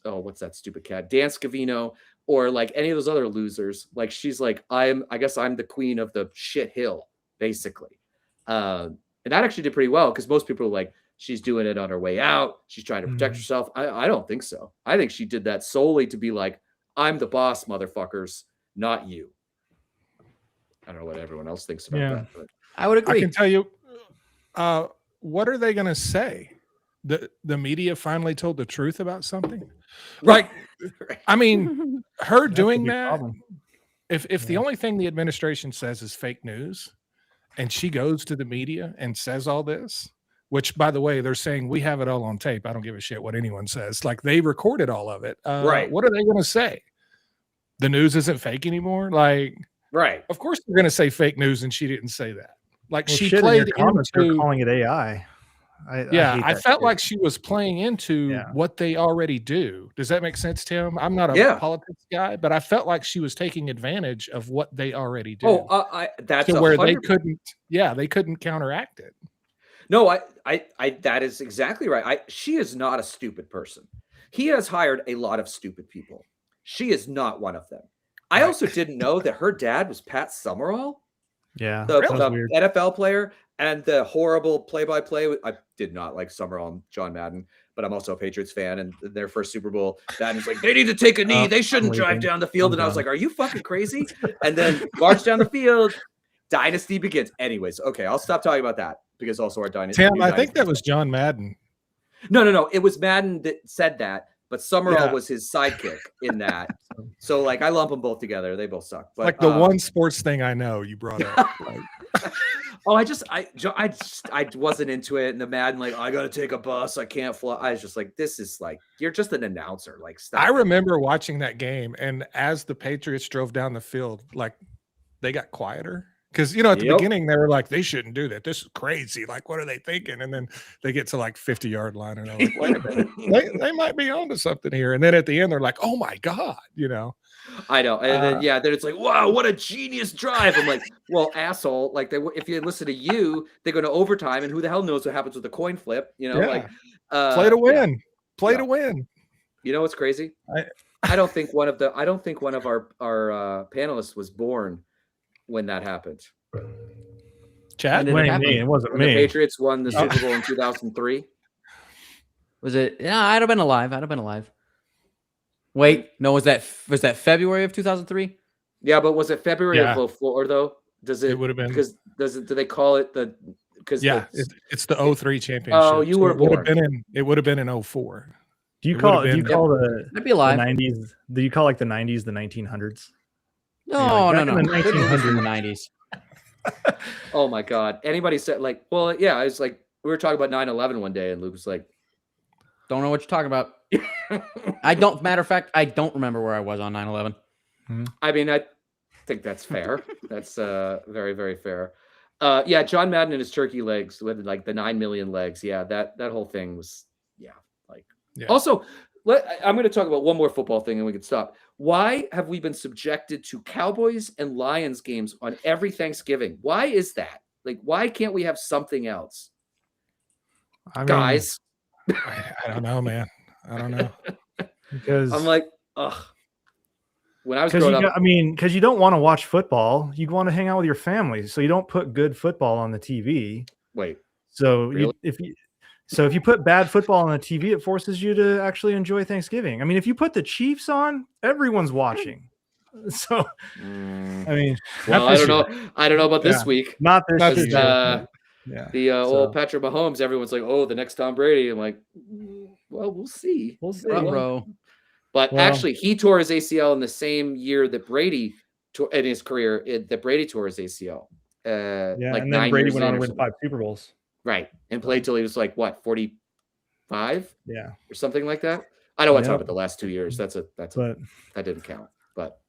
What's that stupid cat? Dan Scavino, or like any of those other losers. Like, she's like, I guess I'm the queen of the shit hill, basically. And that actually did pretty well because most people were like, She's doing it on her way out. She's trying to protect herself. I don't think so. I think she did that solely to be like, I'm the boss, motherfuckers, not you. I don't know what everyone else thinks about that. But. I would agree. I can tell you, what are they going to say? The media finally told the truth about something, Right? I mean, her That doing could be a that. problem. If the only thing the administration says is fake news, and she goes to the media and says all this, which by the way, they're saying we have it all on tape. I don't give a shit what anyone says. Like they recorded all of it. Right. What are they going to say? The news isn't fake anymore. Like, Right. of course they're going to say fake news, and she didn't say that. Like Well, she shit, in played your comments, they're into. calling it AI. I hate I that felt shit. like she was playing into Yeah. what they already do. Does that make sense, Tim? I'm not a Yeah. politics guy, but I felt like she was taking advantage of what they already do. Oh, that's to where they 100%. couldn't, they couldn't counteract it. No, I that is exactly right. She is not a stupid person. He has hired a lot of stupid people. She is not one of them. I Right. also didn't know that her dad was Pat Summerall, Yeah, the, that was the weird. NFL player and the horrible play-by-play. I did not like Summerall and John Madden, but I'm also a Patriots fan. And their first Super Bowl, Madden's like, they need to take a knee. They shouldn't drive leaving. down the field. I'm And I was done. like, are you fucking crazy? And then march down the field. Dynasty begins. Anyways, okay, I'll stop talking about that because also our dynasty. Tim, I think that was John Madden. No. It was Madden that said that, but Summerall Yeah. was his sidekick in that. So like I lump them both together. They both suck. But Like the one sports thing I know you brought up. Like, I wasn't into it. And the Madden, like, I gotta take a bus. I can't fly. I was just like, this is like, you're just an announcer. Like, stop. I remember watching that game, and as the Patriots drove down the field, like they got quieter. Because at the Yep. beginning they were like, they shouldn't do that. This is crazy. Like, what are they thinking? And then they get to like 50-yard line, and they're like, wait a minute, they might be onto something here. And then at the end, they're like, oh my god, I know. And then it's like, wow, what a genius drive. I'm like, well, asshole. Like, if you listen to you, they go to overtime, and who the hell knows what happens with the coin flip? Like, play to win, play to Yeah. win. You know what's crazy? I don't think one of our panelists was born when that happened. Chad, When What do you happened? mean? It wasn't When the me. Patriots won the Super Bowl in 2003. Was it? Yeah, I'd have been alive. Wait, no, was that February of 2003? Yeah, but was it February Yeah. of 2004 though? Does it? It would have been. because do they call it the? Because Yeah, it's the 03 championship. Oh, you were it would have born. been in 04. Do you It call would've do you been- call the I'd be alive. 90s? Do you call like the 90s the 1900s? No, back no. in the Good movies from 1900s. the 90s. oh my god, anybody said like, well, yeah, I was like, we were talking about 9/11 one day, and Luke was like, Don't know what you're talking about. I don't. Matter of fact, I don't remember where I was on 9/11. I mean, I think that's fair. That's very, very fair. Yeah, John Madden and his turkey legs with like the 9 million legs. Yeah, that whole thing was, like. Yeah. Also, I'm going to talk about one more football thing, and we can stop. Why have we been subjected to Cowboys and Lions games on every Thanksgiving? Why is that? Like, why can't we have something else, I mean, guys? I don't know, man. I don't know. because I'm like, ugh. When I was because growing up, because you don't want to watch football. You want to hang out with your family, so you don't put good football on the TV. wait, So Really? if you put bad football on the TV, it forces you to actually enjoy Thanksgiving. I mean, if you put the Chiefs on, everyone's watching. So I mean, well, not I this don't year. know. I don't know about this Yeah. week. Not this Not year. this year. Yeah, The So- old Patrick Mahomes, everyone's like, oh, the next Tom Brady. I'm like, well, we'll see. we'll see. Front row. But Well- actually, he tore his ACL in the same year that Brady tore in his career. That Brady tore his ACL. Yeah, like and 9 then Brady years went on in to or win something. 5 Super Bowls. Right, and played till he was like what, 45 Yeah, or something like that. I don't want to talk Yep. about the last 2 years. but That didn't count. But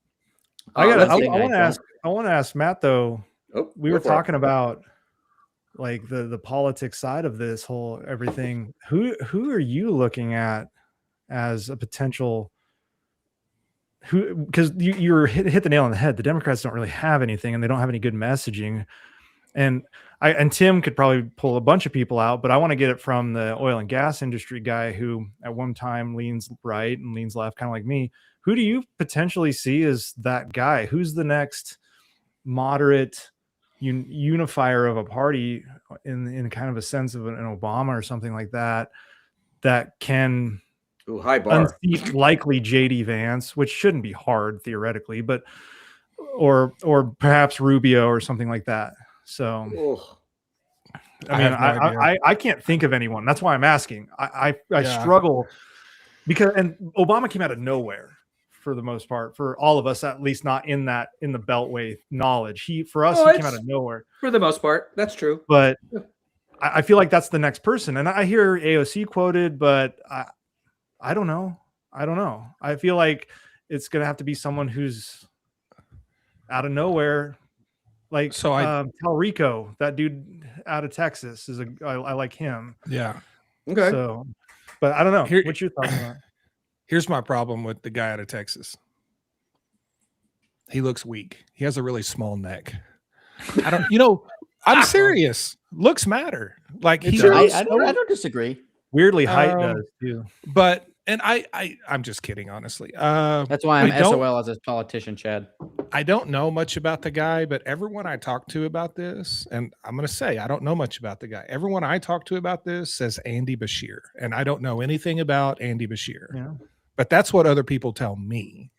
I got. let's I see. want to ask. I want to ask Matt though. Oh, We go were for it. talking about like the politics side of this whole everything. Who are you looking at as a potential? Because you hit the nail on the head. The Democrats don't really have anything, and they don't have any good messaging. And Tim could probably pull a bunch of people out, but I want to get it from the oil and gas industry guy who at one time leans right and leans left, kind of like me. Who do you potentially see as that guy? Who's the next moderate unifier of a party in kind of a sense of an Obama or something like that, that can Ooh, high bar. unseat likely JD Vance, which shouldn't be hard theoretically, but or perhaps Rubio or something like that. So Oh, I mean, have no idea. I can't think of anyone. That's why I'm asking. I Yeah. struggle because Obama came out of nowhere for the most part, for all of us, at least not in the Beltway knowledge. For us, he came out of nowhere. for the most part, that's true. But I feel like that's the next person. And I hear AOC quoted, but I don't know. I feel like it's gonna have to be someone who's out of nowhere. Like Talrico, that dude out of Texas I like him. Yeah. Okay. So, but I don't know. Here- What's your thoughts on that? Here's my problem with the guy out of Texas. He looks weak. He has a really small neck. I don't, I'm serious. Looks matter. Like he It does. I don't disagree. Weirdly, height Um, does too. but and I'm just kidding, honestly. That's why I'm I don't- SOL as a politician, Chad. I don't know much about the guy, but everyone I talk to about this, and I'm going to say I don't know much about the guy. Everyone I talk to about this says Andy Bashir, and I don't know anything about Andy Bashir. Yeah. But that's what other people tell me.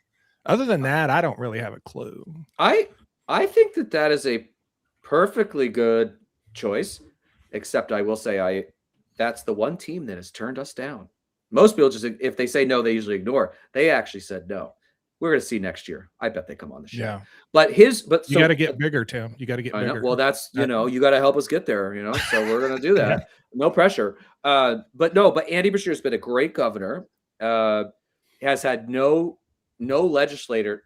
Other than that, I don't really have a clue. I think that is a perfectly good choice, except I will say that's the one team that has turned us down. Most people just, if they say no, they usually ignore. They actually said no. We're going to see next year. I bet they come on the show. Yeah. But You so, got to get bigger, Tim. You got to get I know. bigger. Well, that's, you got to help us get there, so we're going to do that. No pressure. But Andy Bashir has been a great governor. Has had no legislature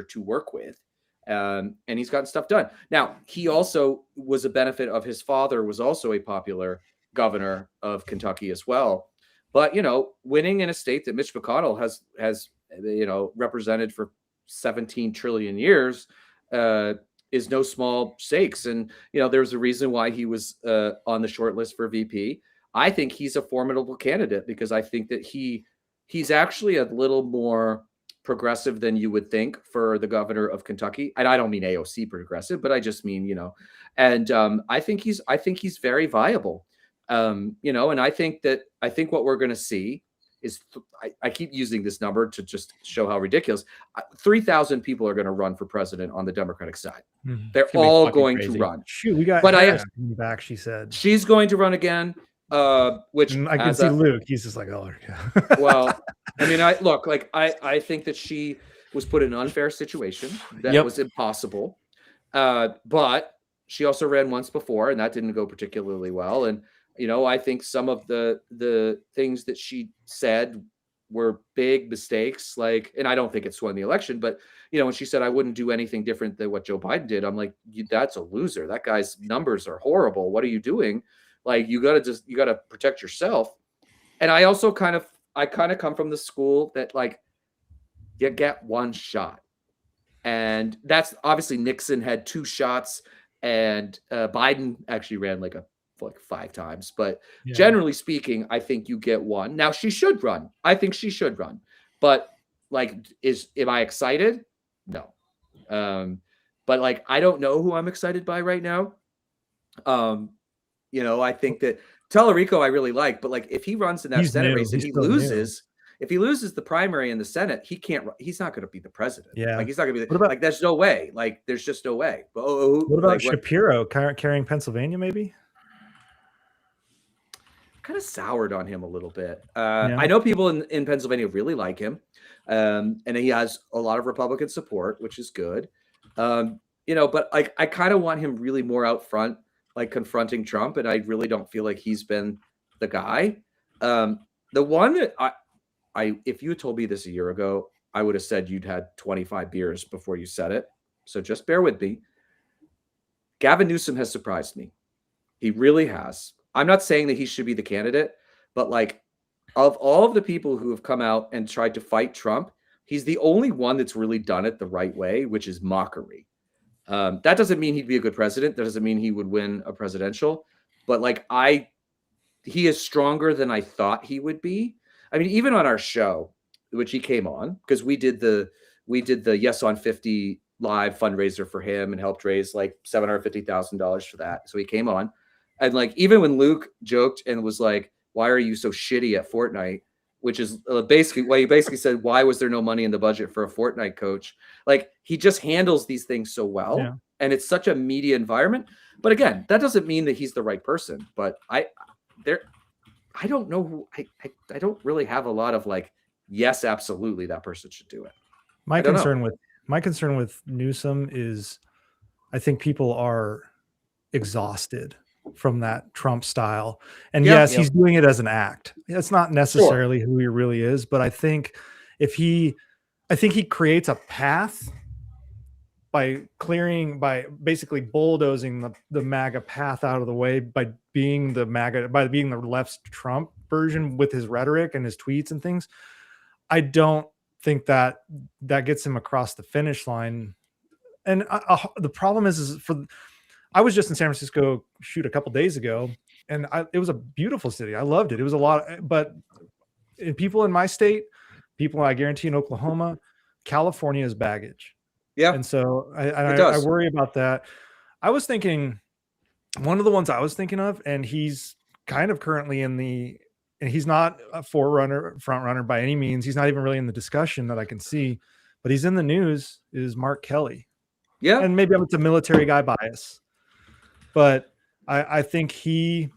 to work with. And he's gotten stuff done. Now, he also was a benefit of his father, was also a popular governor of Kentucky as well. But, winning in a state that Mitch McConnell has represented for 17 trillion years is no small stakes. And, there's a reason why he was on the short list for VP. I think he's a formidable candidate because I think that he's actually a little more progressive than you would think for the governor of Kentucky. And I don't mean AOC progressive, but I just mean, and I think he's very viable. And I think what we're going to see is I keep using this number to just show how ridiculous 3,000 people are going to run for president on the Democratic side. Mhm. They're gonna be all fucking going crazy. to run. Shoot, we got But Harris coming back. She said. She's going to run again. Which And I can as see a- Luke. He's just like, oh, yeah. well, I mean, I think that she was put in an unfair situation that Yep. was impossible. But she also ran once before, and that didn't go particularly well. And I think some of the things that she said were big mistakes. And I don't think it swung the election, but when she said I wouldn't do anything different than what Joe Biden did, I'm like, that's a loser. That guy's numbers are horrible. What are you doing? You got to protect yourself. And I also kind of come from the school that you get one shot. And that's obviously Nixon had 2 shots and Biden actually ran like 5 times. But Yeah. generally speaking, I think you get one. Now she should run. I think she should run. But am I excited? No. But I don't know who I'm excited by right now. I think that Talarico I really like, but if he runs in that He's Senate new. race and He's he still new. loses, if he loses the primary in the Senate, he's not going to be the president. Yeah. He's not going to be What about- there's no way. There's just no way. But, What about Shapiro carrying Pennsylvania? Maybe. kind of soured on him a little bit. Yeah. I know people in Pennsylvania really like him. And he has a lot of Republican support, which is good. But I kind of want him really more out front, confronting Trump. And I really don't feel like he's been the guy. The one that if you had told me this a year ago, I would have said you'd had 25 beers before you said it. So just bear with me. Gavin Newsom has surprised me. He really has. I'm not saying that he should be the candidate, but of all of the people who have come out and tried to fight Trump, he's the only one that's really done it the right way, which is mockery. That doesn't mean he'd be a good president. That doesn't mean he would win a presidential, but he is stronger than I thought he would be. I mean, even on our show, which he came on, because we did the Yes on 50 live fundraiser for him and helped raise like $750,000 for that. So he came on, and like even when Luke joked and was like, "Why are you so shitty at Fortnite?" Which is basically what he basically said. Why was there no money in the budget for a Fortnite coach? Like he just handles these things so well, Yeah. and it's such a media environment. But again, that doesn't mean that he's the right person. But I don't know who I don't really have a lot of like, yes, absolutely, that person should do it. My I don't know. concern with Newsom is I think people are exhausted from that Trump style. And Yeah. yes, he's doing it as an act. It's not necessarily who he really is, but I think he creates a path by basically bulldozing the MAGA path out of the way by being the left's Trump version with his rhetoric and his tweets and things. I don't think that gets him across the finish line. And the problem is I was just in San Francisco a couple days ago, and it was a beautiful city. I loved it. It was a lot, but people in my state, people I guarantee in Oklahoma, California is baggage. Yeah. And so I worry about that. I was thinking one of the ones I was thinking of, and he's kind of currently and he's not a front runner by any means. He's not even really in the discussion that I can see, but he's in the news, is Mark Kelly. Yeah. And maybe it's a military guy bias, but I think he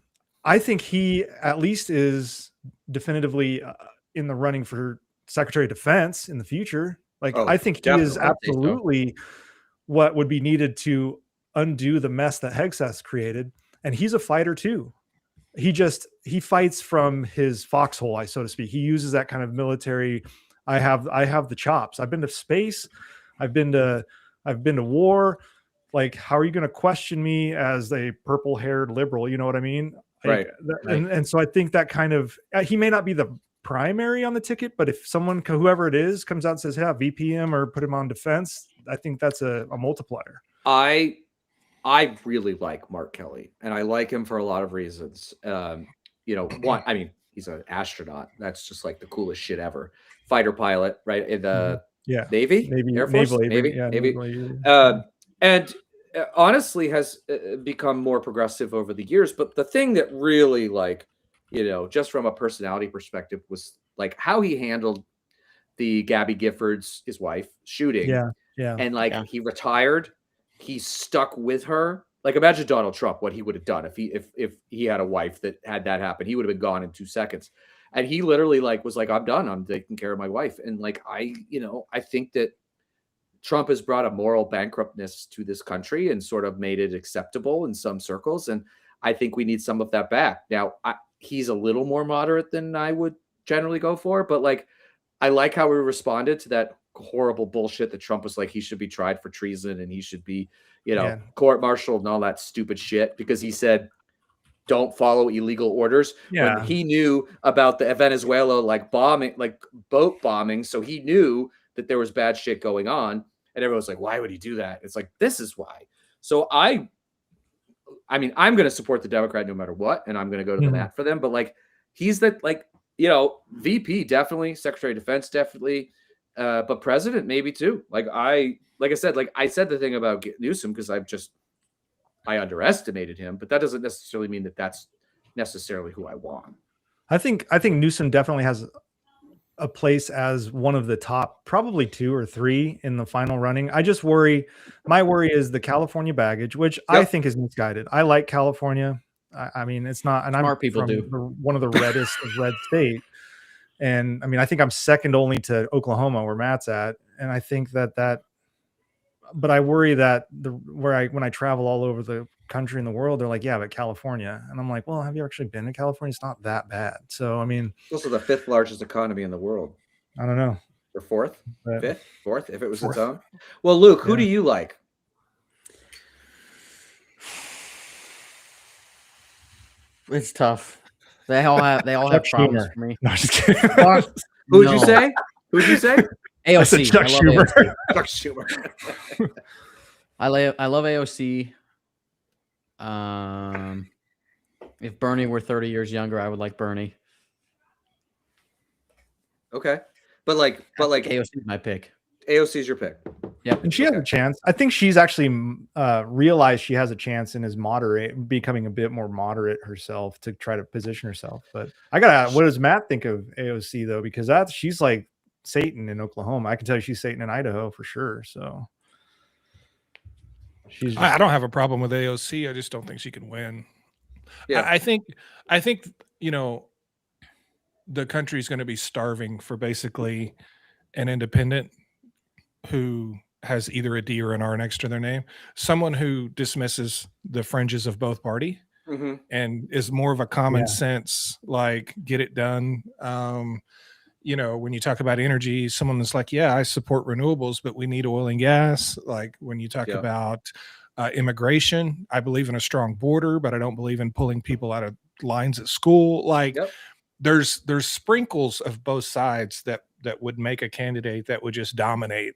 at least is definitively in the running for Secretary of Defense in the future. Like, I think he is absolutely what would be needed to undo the mess that Hegseth created. And he's a fighter too. He fights from his foxhole, so to speak. He uses that kind of military. I have the chops. I've been to space. I've been to war. Like, how are you going to question me as a purple-haired liberal? You know what I mean? Right. And so I think that kind of, he may not be the primary on the ticket, but if whoever it is comes out and says, yeah, VP him or put him on defense, I think that's a multiplier. I really like Mark Kelly, and I like him for a lot of reasons. One, I mean, he's an astronaut. That's just like the coolest shit ever. Fighter pilot, right? In the Navy, Air Force, Navy. And honestly has become more progressive over the years. But the thing that really, just from a personality perspective, was like how he handled the Gabby Giffords, his wife, shooting. Yeah. And he retired. He stuck with her. Like, imagine Donald Trump, what he would have done if he had a wife that had that happen. He would have been gone in 2 seconds. And he literally was like, I'm done. I'm taking care of my wife. And I think that Trump has brought a moral bankruptness to this country and sort of made it acceptable in some circles. And I think we need some of that back. Now, he's a little more moderate than I would generally go for, but I like how we responded to that horrible bullshit that Trump was like, he should be tried for treason and he should be, court-martialed and all that stupid shit because he said, don't follow illegal orders. Yeah. When he knew about the Venezuela, bombing, boat bombing. So he knew that there was bad shit going on. And everyone's like, why would he do that? It's like, this is why. So I mean, I'm going to support the Democrat no matter what. And I'm going to go to the mat for them. But he's VP, definitely, Secretary of Defense, definitely. But president, maybe too. I said the thing about Newsom because I underestimated him, but that doesn't necessarily mean that that's necessarily who I want. I think Newsom definitely has a place as one of the top, probably 2 or 3 in the final running. My worry is the California baggage, which I think is misguided. I like California. I mean, it's not, and Smart people do. One of the reddest of red state. And I mean, I think I'm second only to Oklahoma where Matt's at. And I think but I worry that when I travel all over the country and the world, they're like, yeah, but California. And I'm like, well, have you actually been to California? It's not that bad. So, I mean, it's also the 5th largest economy in the world. I don't know. Or 4th, 5th, 4th, if it was its own. Well, Luke, who do you like? It's tough. They all have problems for me. No, just kidding. Who'd you say? AOC. I said Chuck Schumer. Chuck Schumer. I love AOC. If Bernie were 30 years younger, I would like Bernie. Okay. But AOC is my pick. AOC is your pick. Yep. And she has a chance. I think she's actually realized she has a chance and is becoming a bit more moderate herself to try to position herself. But what does Matt think of AOC though? Because she's like Satan in Oklahoma. I can tell you she's Satan in Idaho for sure. So I don't have a problem with AOC. I just don't think she can win. Yeah. I think the country's going to be starving for basically an independent who has either a D or an R next to their name, someone who dismisses the fringes of both party and is more of a common sense, like get it done. When you talk about energy, someone that's like, yeah, I support renewables, but we need oil and gas. Like when you talk about immigration, I believe in a strong border, but I don't believe in pulling people out of lines at school. Like there's sprinkles of both sides that would make a candidate that would just dominate,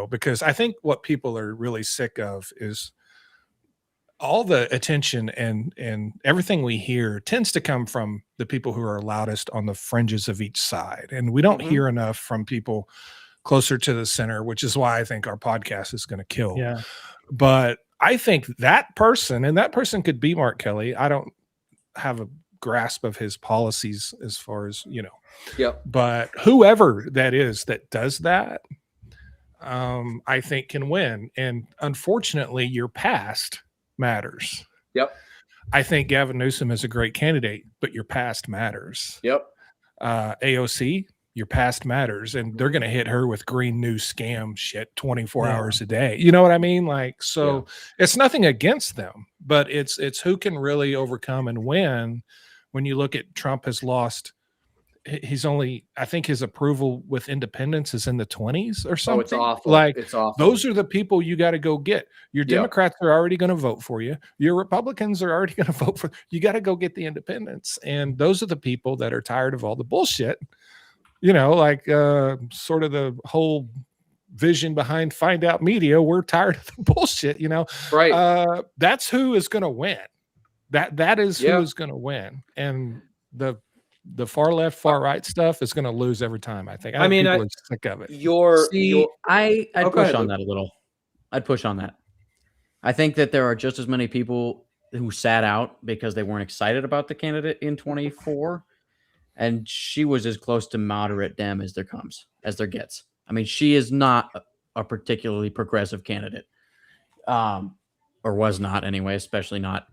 because I think what people are really sick of is all the attention and everything we hear tends to come from the people who are loudest on the fringes of each side. And we don't hear enough from people closer to the center, which is why I think our podcast is going to kill. Yeah. But I think that person, and that person could be Mark Kelly. I don't have a grasp of his policies as far as, but whoever that is that does that, I think can win. And unfortunately, your past matters. Yep. I think Gavin Newsom is a great candidate, but your past matters. Yep. AOC, your past matters, and they're going to hit her with green news scam shit 24 hours a day. You know what I mean? Like, so it's nothing against them, but it's who can really overcome and win. When you look at Trump has lost, I think his approval with independents is in the 20s or something. Oh, it's awful. Like, it's awful. Those are the people you got to go get. Your Democrats are already going to vote for you. Your Republicans are already going to vote for you. Got to go get the independents. And those are the people that are tired of all the bullshit, sort of the whole vision behind Find Out Media. We're tired of the bullshit, Right. That's who is going to win. That is who is going to win. And the far left, far right stuff is going to lose every time. I think. People are sick of it. I'd push on that a little. I'd push on that. I think that there are just as many people who sat out because they weren't excited about the candidate in 24, and she was as close to moderate Dem as there gets. I mean, she is not a particularly progressive candidate, or was not anyway, especially not.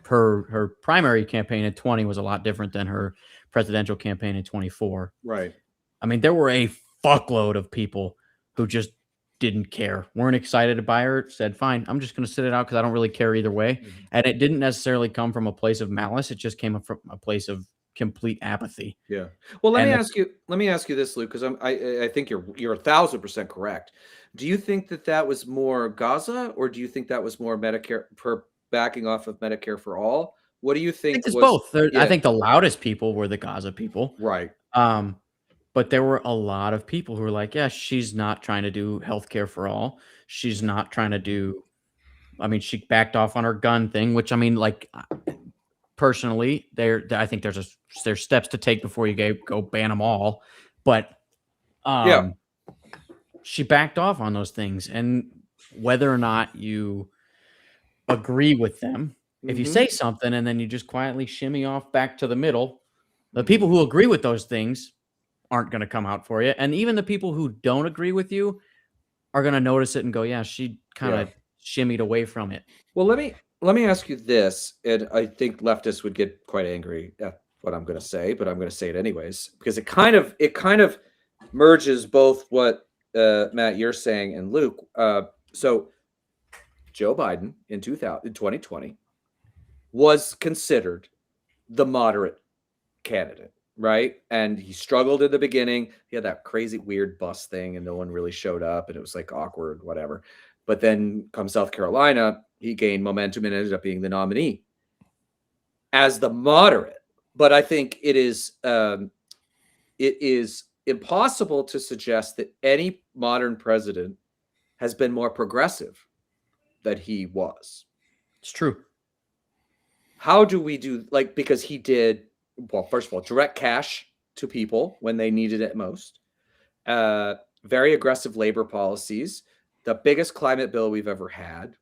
Her primary campaign in 20 was a lot different than her presidential campaign in 24. Right. I mean, there were a fuckload of people who just didn't care, weren't excited to buy her, said, fine, I'm just going to sit it out because I don't really care either way. And it didn't necessarily come from a place of malice. It just came from a place of complete apathy. Yeah. Well, let me ask you this, Luke, because I think you're 1,000% correct. Do you think that was more Gaza, or do you think that was more Medicare backing off of Medicare for all? What do you think? I think it's both. I think the loudest people were the Gaza people. Right. But there were a lot of people who were like, yeah, she's not trying to do healthcare for all. She's not trying to do, she backed off on her gun thing, which personally, I think there's steps to take before you go ban them all. But she backed off on those things. And whether or not you agree with them, if you say something and then you just quietly shimmy off back to the middle, the people who agree with those things aren't going to come out for you. And even the people who don't agree with you are going to notice it and go, yeah, she kind of shimmied away from it. Well, let me ask you this, and I think leftists would get quite angry at what I'm going to say, but I'm going to say it anyways, because it kind of merges both what Matt, you're saying, and Luke. So Joe Biden in 2020 was considered the moderate candidate, right? And he struggled in the beginning. He had that crazy weird bus thing and no one really showed up and it was like awkward, whatever. But then come South Carolina, he gained momentum and ended up being the nominee as the moderate. But I think it is impossible to suggest that any modern president has been more progressive than he was. It's true. How do we do, because he did, well, first of all, direct cash to people when they needed it most, very aggressive labor policies, the biggest climate bill we've ever had.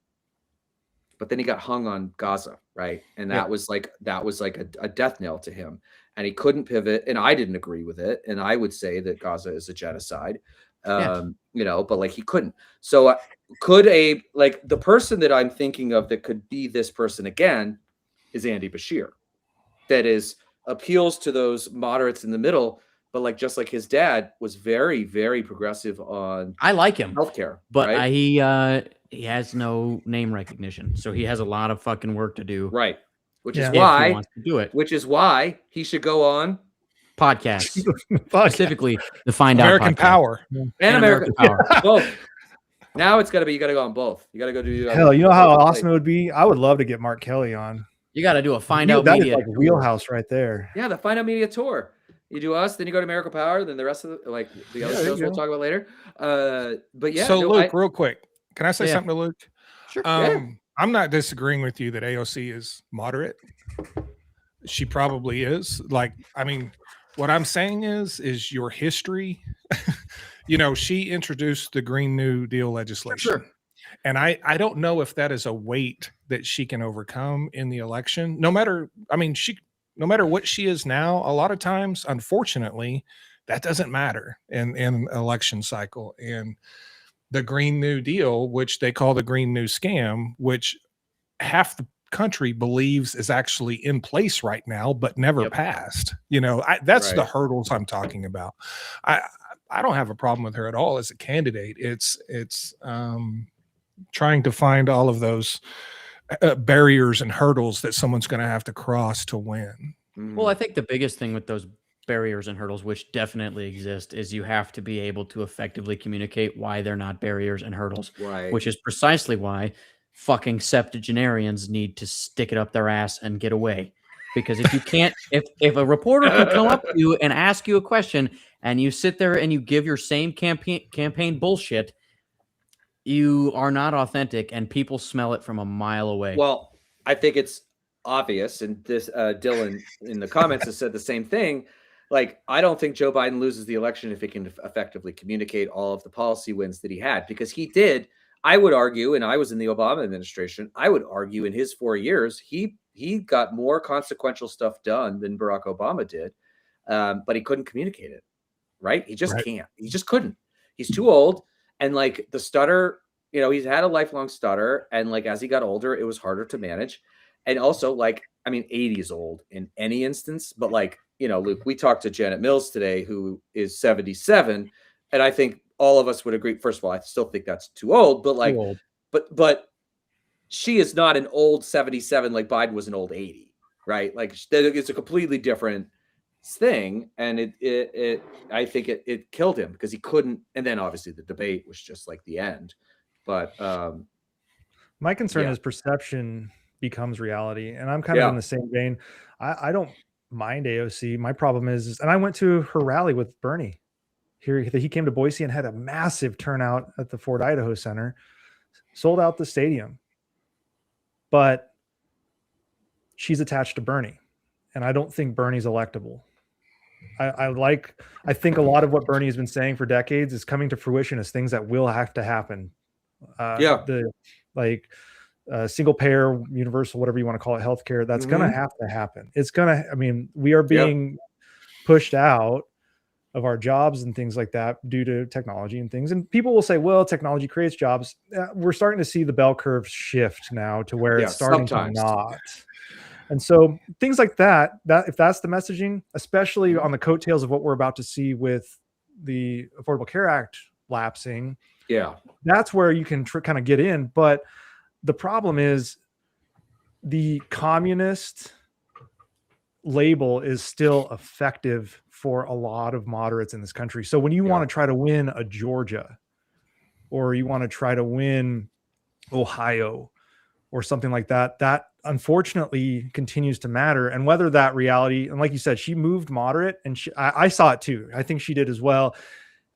But then he got hung on Gaza, right? And that was like a death knell to him. And he couldn't pivot. And I didn't agree with it. And I would say that Gaza is a genocide. You know, but like he couldn't. So could the person that I'm thinking of that could be this person again is Andy Bashir, that appeals to those moderates in the middle, but like just like his dad was very, very progressive on I like him healthcare, but right? he has no name recognition, so he has a lot of fucking work to do, Right. Which Yeah. is if he why wants to do it. which is why he should go on Podcasts, Fuck. specifically the Find American Out podcast. Power. and American Power. both. Now it's got to be, you got to go on both. You got to go do. Hell, you know how awesome it would be? I would love to get Mark Kelly on. You got to do a Find Out That is Media. like wheelhouse right there. Yeah, the Find Out Media tour. You do us, then you go to American Power, then the rest of the other there you shows we'll go. talk about later. But yeah, So no, Luke, real quick, can I say Yeah. something to Luke? Sure. I'm not disagreeing with you that AOC is moderate. She probably is. Like, I mean, what I'm saying is your history. You know, she introduced the Green New Deal legislation. Sure. And I don't know if that is a weight that she can overcome in the election. No matter what she is now, a lot of times, unfortunately, that doesn't matter in election cycle. And the Green New Deal, which they call the Green New Scam, which half the country believes is actually in place right now, but never passed. You know, that's the Right. hurdles I'm talking about. I don't have a problem with her at all as a candidate. It's trying to find all of those barriers and hurdles that someone's going to have to cross to win. Well, I think the biggest thing with those barriers and hurdles, which definitely exist, is you have to be able to effectively communicate why they're not barriers and hurdles, right. which is precisely why fucking septuagenarians need to stick it up their ass and get away. Because if you can't, if a reporter can come up to you and ask you a question and you sit there and you give your same campaign bullshit, you are not authentic and people smell it from a mile away. Well, I think it's obvious, and this Dylan in the comments has said the same thing. Like, I don't think Joe Biden loses the election if he can effectively communicate all of the policy wins that he had, because he did. I would argue, and I was in the Obama administration, I would argue in his 4 years, he got more consequential stuff done than Barack Obama did, but he couldn't communicate it, right? He just can't. He just couldn't. He's too old. And like the stutter, you know, he's had a lifelong stutter. And like, as he got older, it was harder to manage. And also, like, I mean, 80 is old in any instance, but like, you know, Luke, we talked to Janet Mills today, who is 77. And I think all of us would agree. First of all, I still think that's too old, but like, but she is not an old 77 like Biden was an old 80, right? Like, it's a completely different thing. And I think it killed him because he couldn't. And then obviously the debate was just like the end. But my concern yeah. is perception becomes reality. And I'm kind of in the same vein. I don't mind AOC. My problem is, and I went to her rally with Bernie. He came to Boise and had a massive turnout at the Ford Idaho Center, sold out the stadium. But she's attached to Bernie, and I don't think Bernie's electable. I think a lot of what Bernie has been saying for decades is coming to fruition as things that will have to happen. Single payer, universal, whatever you want to call it, healthcare, that's going to have to happen. It's going to, I mean, we are being pushed out of our jobs and things like that due to technology and things. And people will say, well, technology creates jobs. We're starting to see the bell curve shift now to where it's starting to not. And so things like that if that's the messaging, especially on the coattails of what we're about to see with the Affordable Care Act lapsing, that's where you can kind of get in. But the problem is the communist label is still effective for a lot of moderates in this country. So when you want to try to win a Georgia, or you want to try to win Ohio or something like that, that unfortunately continues to matter. And whether that reality, and like you said, she moved moderate, and I saw it too. I think she did as well.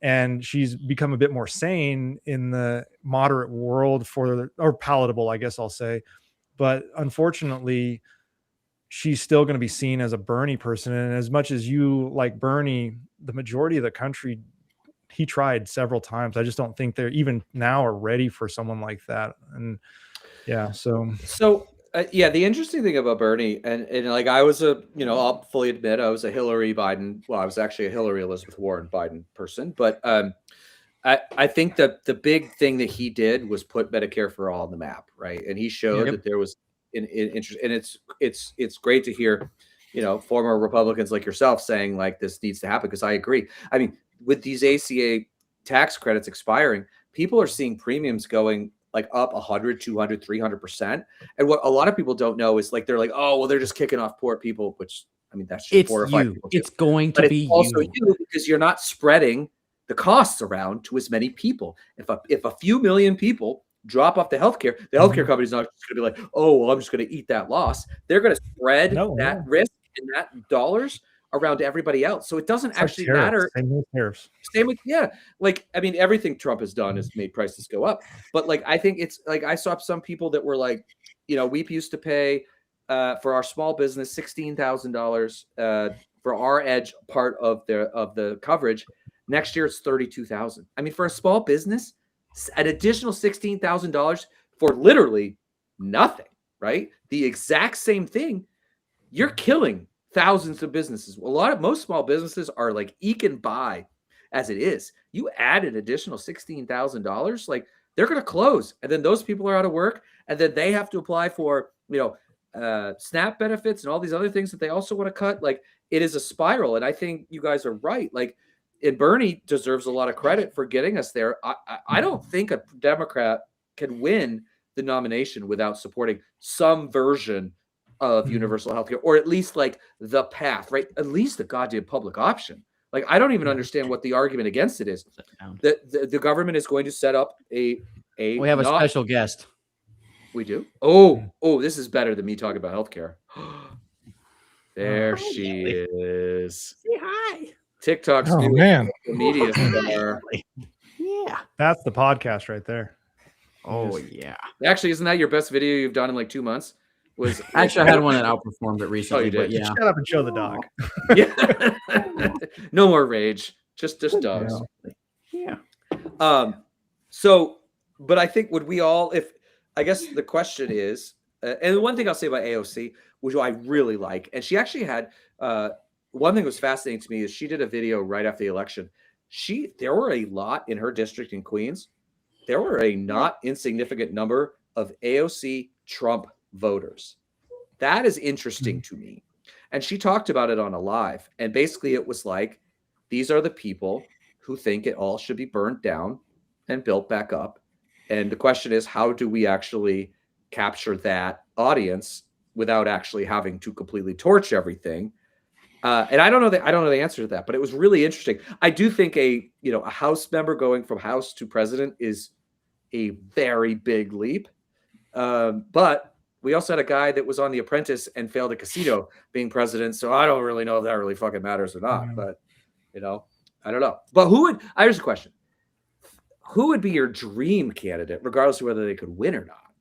And she's become a bit more sane in the moderate world or palatable, I guess I'll say. But unfortunately, she's still going to be seen as a Bernie person. And as much as you like Bernie, the majority of the country he tried several times. I just don't think they're even now are ready for someone like that. And yeah, so yeah, the interesting thing about Bernie, and like I was I'll fully admit I was a Hillary Biden. Well, I was actually a Hillary Elizabeth Warren Biden person, but I think that the big thing that he did was put Medicare for all on the map, right? And he showed that there was an interest, and it's great to hear, former Republicans like yourself saying like this needs to happen, because I agree. I mean, with these ACA tax credits expiring, people are seeing premiums going like up 100, 200, 300%. And what a lot of people don't know is like, they're like, oh, well, they're just kicking off poor people, which I mean, that's just It's 4 or 5 you. people. It's going to But be it's also you. you, because you're not spreading the costs around to as many people. If a few million people drop off the healthcare company's not just going to be like, oh, well, I'm just going to eat that loss. They're going to spread that risk and that dollars around to everybody else. So it doesn't actually matter. Same with tariffs. Same with, like, I mean, everything Trump has done has made prices go up. But like, I think it's like, I saw some people that were like, we used to pay for our small business $16,000 for our edge part of the coverage. Next year it's $32,000. I mean, for a small business, an additional $16,000 for literally nothing, right? The exact same thing. You're killing thousands of businesses. Most small businesses are like eking by as it is. You add an additional $16,000, like they're going to close, and then those people are out of work, and then they have to apply for SNAP benefits and all these other things that they also want to cut. Like, it is a spiral, and I think you guys are right. Like, and Bernie deserves a lot of credit for getting us there. I don't think a Democrat can win the nomination without supporting some version of universal healthcare, or at least like the path, right? At least the goddamn public option. Like, I don't even understand what the argument against it is. The government is going to set up a We have a special guest. We do? Oh, this is better than me talking about healthcare. There she is. Say hi. TikTok's Oh, new man. media star. Yeah. That's the podcast right there. Oh, yeah. Actually, isn't that your best video you've done in like 2 months? Actually, I had one that outperformed it recently, you but did? yeah. Shut up and show the dog. Yeah. No more rage. Just dogs. Yeah. So, but I think would we all, I guess the question is, and one thing I'll say about AOC, which I really like, and she actually had, one thing that was fascinating to me is she did a video right after the election. There were a lot in her district in Queens. There were a not insignificant number of AOC Trump voters. That is interesting to me. And she talked about it on a live. And basically it was like, these are the people who think it all should be burnt down and built back up. And the question is, how do we actually capture that audience without actually having to completely torch everything? And I don't know the answer to that, but it was really interesting. I do think a House member going from House to president is a very big leap. But we also had a guy that was on The Apprentice and failed a casino being president. So I don't really know if that really fucking matters or not. But I don't know. But here's a question. Who would be your dream candidate, regardless of whether they could win or not?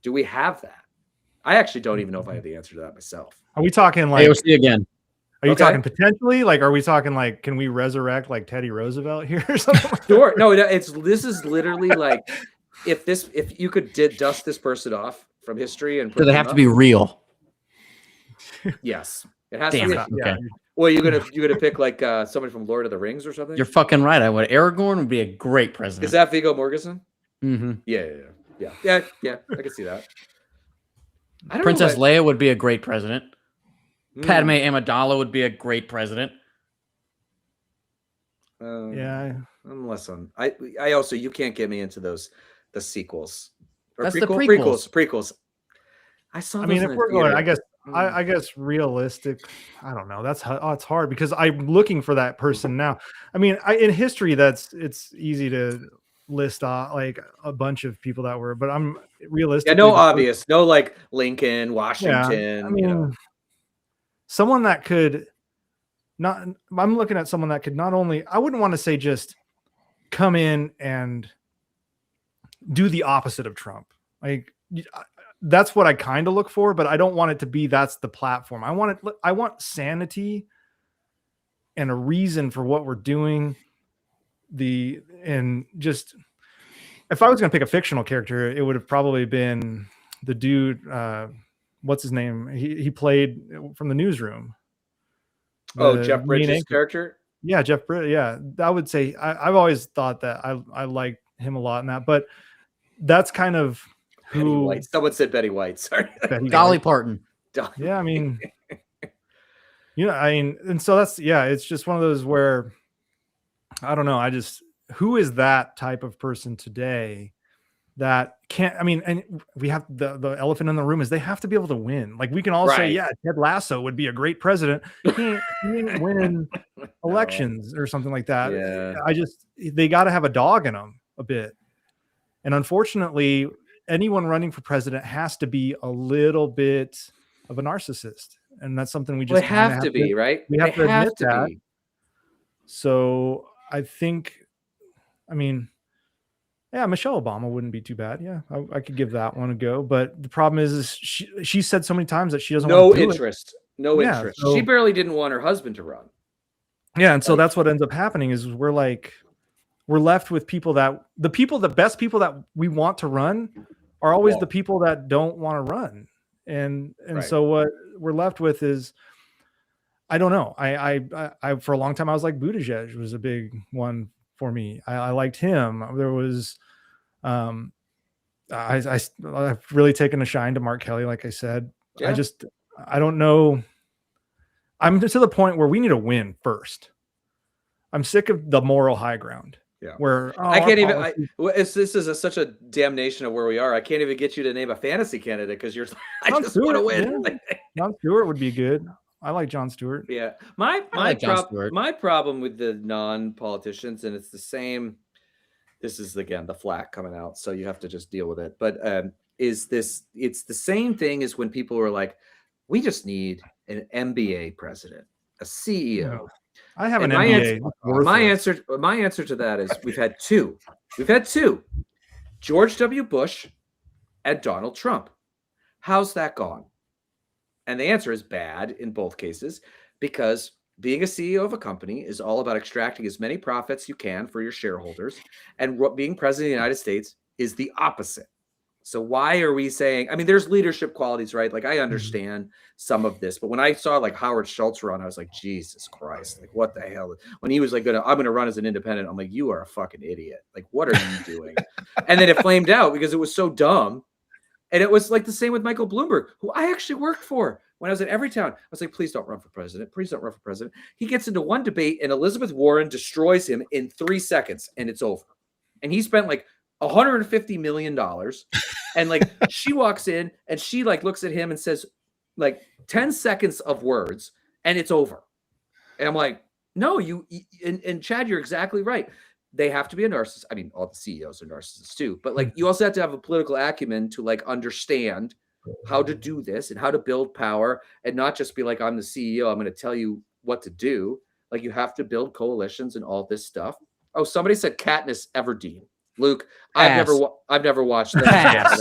Do we have that? I actually don't even know if I have the answer to that myself. Are we talking like AOC again? Are you talking potentially? Like, are we talking like, can we resurrect like Teddy Roosevelt here or something? Sure. No, this is literally like, if you could dust this person off from history and Do they have to be real? Yes, it has Damn to be. it. Okay. Well, you're gonna pick like somebody from Lord of the Rings or something. You're fucking right. I would. Aragorn would be a great president. Is that Viggo Mortensen? Mm-hmm. Yeah. I can see that. I don't Princess know, Leia would be a great president. Padme Amidala would be a great president. Yeah. Unless I also, you can't get me into the sequels. Or That's the prequels. Prequels. I saw. I mean, if we're going, I guess realistic. I don't know. It's hard because I'm looking for that person now. I mean, in history, it's easy to list like a bunch of people that were, but I'm realistic. Yeah, no obvious, no like Lincoln, Washington. Yeah, I mean, someone that could not. I'm looking at someone that could not only. I wouldn't want to say just come in and do the opposite of Trump. Like, that's what I kind of look for, but I don't want it to be that's the platform. I want sanity and a reason for what we're doing, and just if I was going to pick a fictional character, it would have probably been the dude. What's his name? He played from the Newsroom. Jeff Bridges' character. Yeah, Jeff Bridges. Yeah, I would say I've always thought that I liked him a lot in that, but that's kind of Betty White. Someone said Betty White. Sorry, Dolly Parton. Yeah, I mean, and so it's just one of those where I don't know. Who is that type of person today that can't? I mean, and we have the elephant in the room is they have to be able to win. Like we can all say, yeah, Ted Lasso would be a great president. He ain't winning elections or something like that. Yeah. They got to have a dog in them a bit. And unfortunately, anyone running for president has to be a little bit of a narcissist. And that's something we just have to be, right? We have to admit that. So I think, Michelle Obama wouldn't be too bad. Yeah, I could give that one a go. But the problem is she said so many times that she doesn't want to do interest. No interest. So, she barely didn't want her husband to run. Yeah, and so that's what ends up happening is we're left with the best people that we want to run are always the people that don't want to run. And so what we're left with is, I don't know. I for a long time I was like Buttigieg was a big one for me. I liked him. There was, I've really taken a shine to Mark Kelly, like I said. Yeah. I don't know. I'm to the point where we need to win first. I'm sick of the moral high ground. Yeah. Where I can't even. This is such a damnation of where we are. I can't even get you to name a fantasy candidate because you're. I just want to win. Yeah. Jon Stewart would be good. I like Jon Stewart. Yeah, my problem with the non-politicians, and it's the same. This is again the flack coming out, so you have to just deal with it. But it's the same thing as when people were like, "We just need an MBA president, a CEO." No. I have an MBA. My answer to that is we've had two. We've had two. George W. Bush and Donald Trump. How's that gone? And the answer is bad in both cases, because being a CEO of a company is all about extracting as many profits you can for your shareholders. And being president of the United States is the opposite. So why are we saying, there's leadership qualities, right? Like I understand some of this, but when I saw like Howard Schultz run, I was like, Jesus Christ, like what the hell? When he was like, I'm going to run as an independent, I'm like, you are a fucking idiot. Like, what are you doing? And then it flamed out because it was so dumb. And it was like the same with Michael Bloomberg, who I actually worked for when I was at Everytown. I was like, please don't run for president. Please don't run for president. He gets into one debate and Elizabeth Warren destroys him in 3 seconds and it's over. And he spent like $150 million. And like she walks in and she like looks at him and says like 10 seconds of words and it's over. And I'm like, no, and Chad, you're exactly right. They have to be a narcissist. All the CEOs are narcissists too, but like you also have to have a political acumen to like understand how to do this and how to build power and not just be like, I'm the CEO, I'm going to tell you what to do. Like you have to build coalitions and all this stuff. Oh, somebody said Katniss Everdeen. Luke, I've never watched that.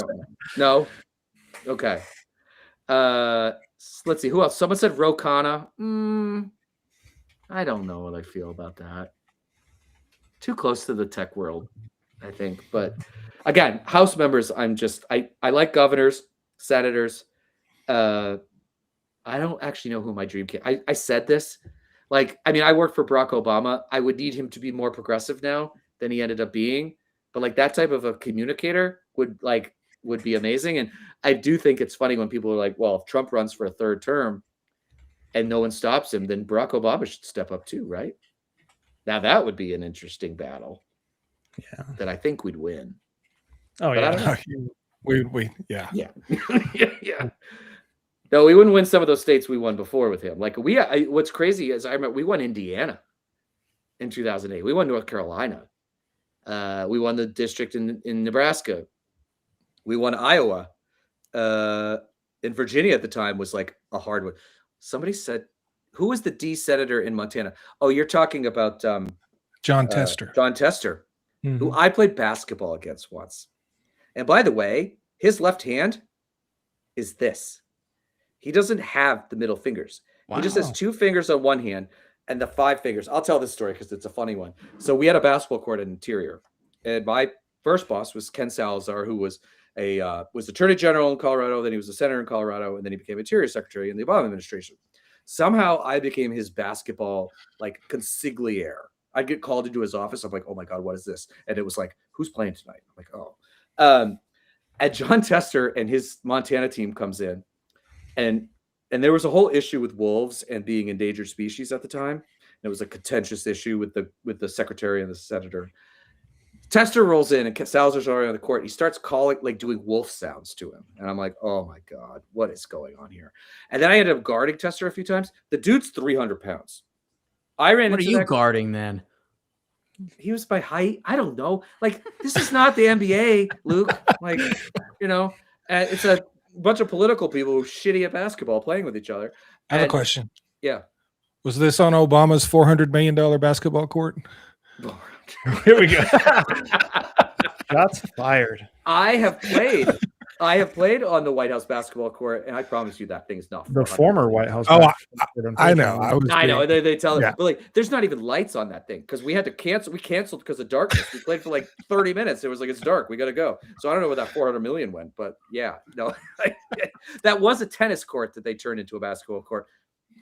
No. Okay. Let's see who else. Someone said Ro Khanna. I don't know what I feel about that. Too close to the tech world, I think. But again, House members, I like governors, senators. I don't actually know who my dream candidate. I said this. Like, I worked for Barack Obama. I would need him to be more progressive now than he ended up being. But like that type of a communicator would be amazing. And I do think it's funny when people are like, well, if Trump runs for a third term and no one stops him, then Barack Obama should step up too, right? Now that would be an interesting battle. Yeah. That I think we'd win. Oh, but yeah. Yeah. Yeah. No, we wouldn't win some of those states we won before with him. Like what's crazy is I remember we won Indiana in 2008. We won North Carolina. We won the district in Nebraska. We won Iowa. In Virginia at the time was like a hard one. Somebody said, who was the D senator in Montana? Oh, you're talking about John Tester. John Tester, who I played basketball against once. And by the way, his left hand is this. He doesn't have the middle fingers. Wow. He just has 2 fingers on one hand. and the five fingers. I'll tell this story because it's a funny one. So we had a basketball court at Interior, and my first boss was Ken Salazar, who was Attorney General in Colorado. Then he was a senator in Colorado, and then he became Interior Secretary in the Obama administration. Somehow I became his basketball like consigliere. I'd get called into his office. I'm like, oh my God, what is this? And it was like, who's playing tonight? I'm like, oh. And John Tester and his Montana team comes in, and there was a whole issue with wolves and being endangered species at the time. And it was a contentious issue with the secretary and the senator. Tester rolls in and Salazar's already on the court. He starts calling, like doing wolf sounds to him. And I'm like, oh my God, what is going on here? And then I ended up guarding Tester a few times. The dude's 300 pounds. I ran What are into you that guarding then? He was by height. I don't know. Like, this is not the NBA, Luke. Like, it's a bunch of political people who are shitty at basketball playing with each other. I have a question. Yeah. Was this on Obama's $400 million basketball court? Here we go. Shots fired. I have played on the White House basketball court, and I promise you that thing is not The 400. former White House. Oh, basketball court, I know. I know. They tell Yeah. it, but like, there's not even lights on that thing because we had to cancel. We canceled because of darkness. We played for like 30 minutes. It was like, it's dark. We got to go. So I don't know where that 400 million went, but yeah, no, that was a tennis court that they turned into a basketball court.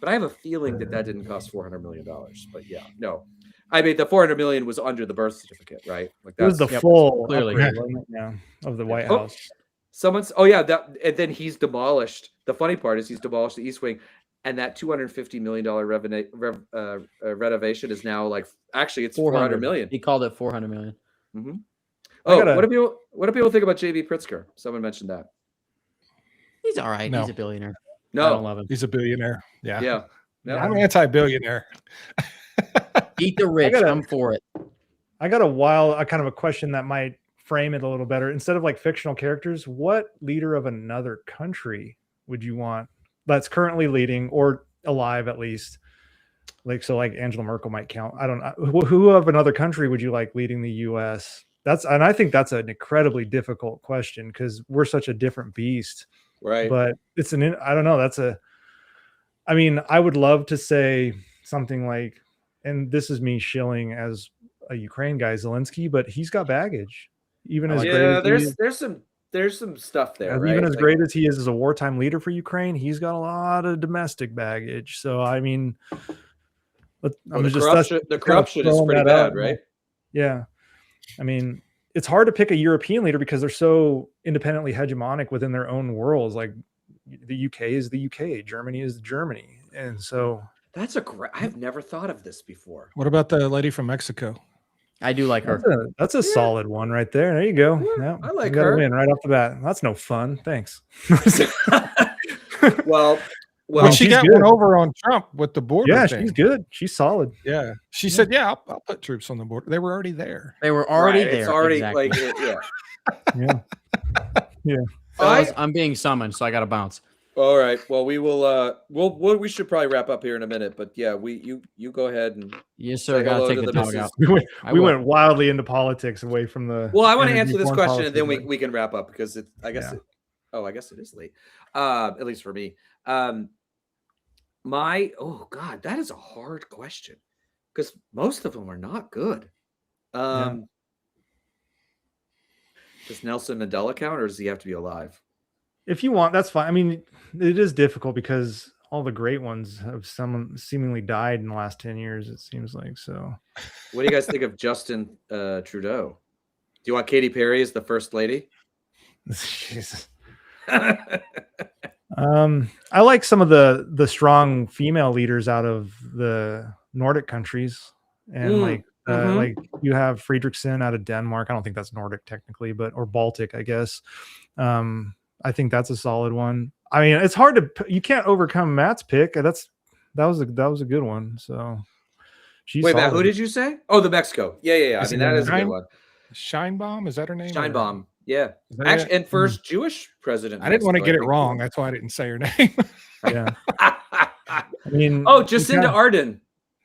But I have a feeling that didn't cost $400 million. But yeah, no. I mean, the 400 million was under the birth certificate, right? Like It was the Yep, full clearly. upgrade, wasn't it? Yeah, of the White House. and then he's demolished. The funny part is he's demolished the East Wing, and that $250 million renovation is now like, actually it's 400 million. He called it 400 million. Mm-hmm. I Oh, gotta- what do people think about JB Pritzker? Someone mentioned that. He's all right. No. He's a billionaire. I don't No, love him. He's a billionaire. Yeah. yeah, no. I'm anti-billionaire. Eat the rich. gotta- I'm for it. I got a kind of a question that might frame it a little better. Instead of like fictional characters, what leader of another country would you want that's currently leading or alive at least? Like, so like Angela Merkel might count. I don't know. Who of another country would you like leading the US? And I think that's an incredibly difficult question because we're such a different beast. Right. But I don't know. I mean, I would love to say something like, and this is me shilling as a Ukraine guy, Zelensky, but he's got baggage. Even as great yeah, as there's some stuff there. even right? as Like, great as he is as a wartime leader for Ukraine, he's got a lot of domestic baggage. So I mean, the corruption is pretty bad, right? Yeah, I mean, it's hard to pick a European leader because they're so independently hegemonic within their own worlds. Like the UK is the UK, Germany is Germany, and so That's a great. I've never thought of this before. What about the lady from Mexico? I do like her. that's a solid one right there. There you go. Yeah, I like you got a her. win right off the bat. That's no fun. Thanks. Well, Well, she she's got good. one over on Trump with the border Yeah, thing. she's good. She's solid. Yeah. She said, yeah, I'll put troops on the border. They were already there. They were already right, there. It's already exactly. like yeah. Yeah. Fellas, I'm being summoned, so I got to bounce. All right. Well, we will. We should probably wrap up here in a minute, but yeah, you go ahead and. Yes, sir. Say Got hello to to take the the dog missus. out. We will. went wildly into politics away from the. Well, I want to energy answer this foreign question and then policy, we can wrap up because I guess Yeah. I guess it is late. At least for me. Oh God, that is a hard question because most of them are not good. Does Nelson Mandela count, or does he have to be alive? If you want, that's fine. I mean, it is difficult because all the great ones have seemingly died in the last 10 years, it seems like. So What do you guys think of Justin Trudeau? Do you want Katy Perry as the first lady? Jesus. I like some of the strong female leaders out of the Nordic countries, and like you have Fredriksson out of Denmark. I don't think that's Nordic technically, or Baltic, I guess. I think that's a solid one. I mean, it's hard to you can't overcome Matt's pick. That was a good one. So she's Wait, Matt, solid. who did you say? Oh, the Mexico. Yeah. I mean, that is a good one. Scheinbaum, is that her name? Steinbaum. Yeah. Is that Actually, it? and first Jewish president. I didn't want to Mexico, get I it think. wrong. That's why I didn't say her name. Yeah. I mean, Oh, you Jacinda can't- Ardern.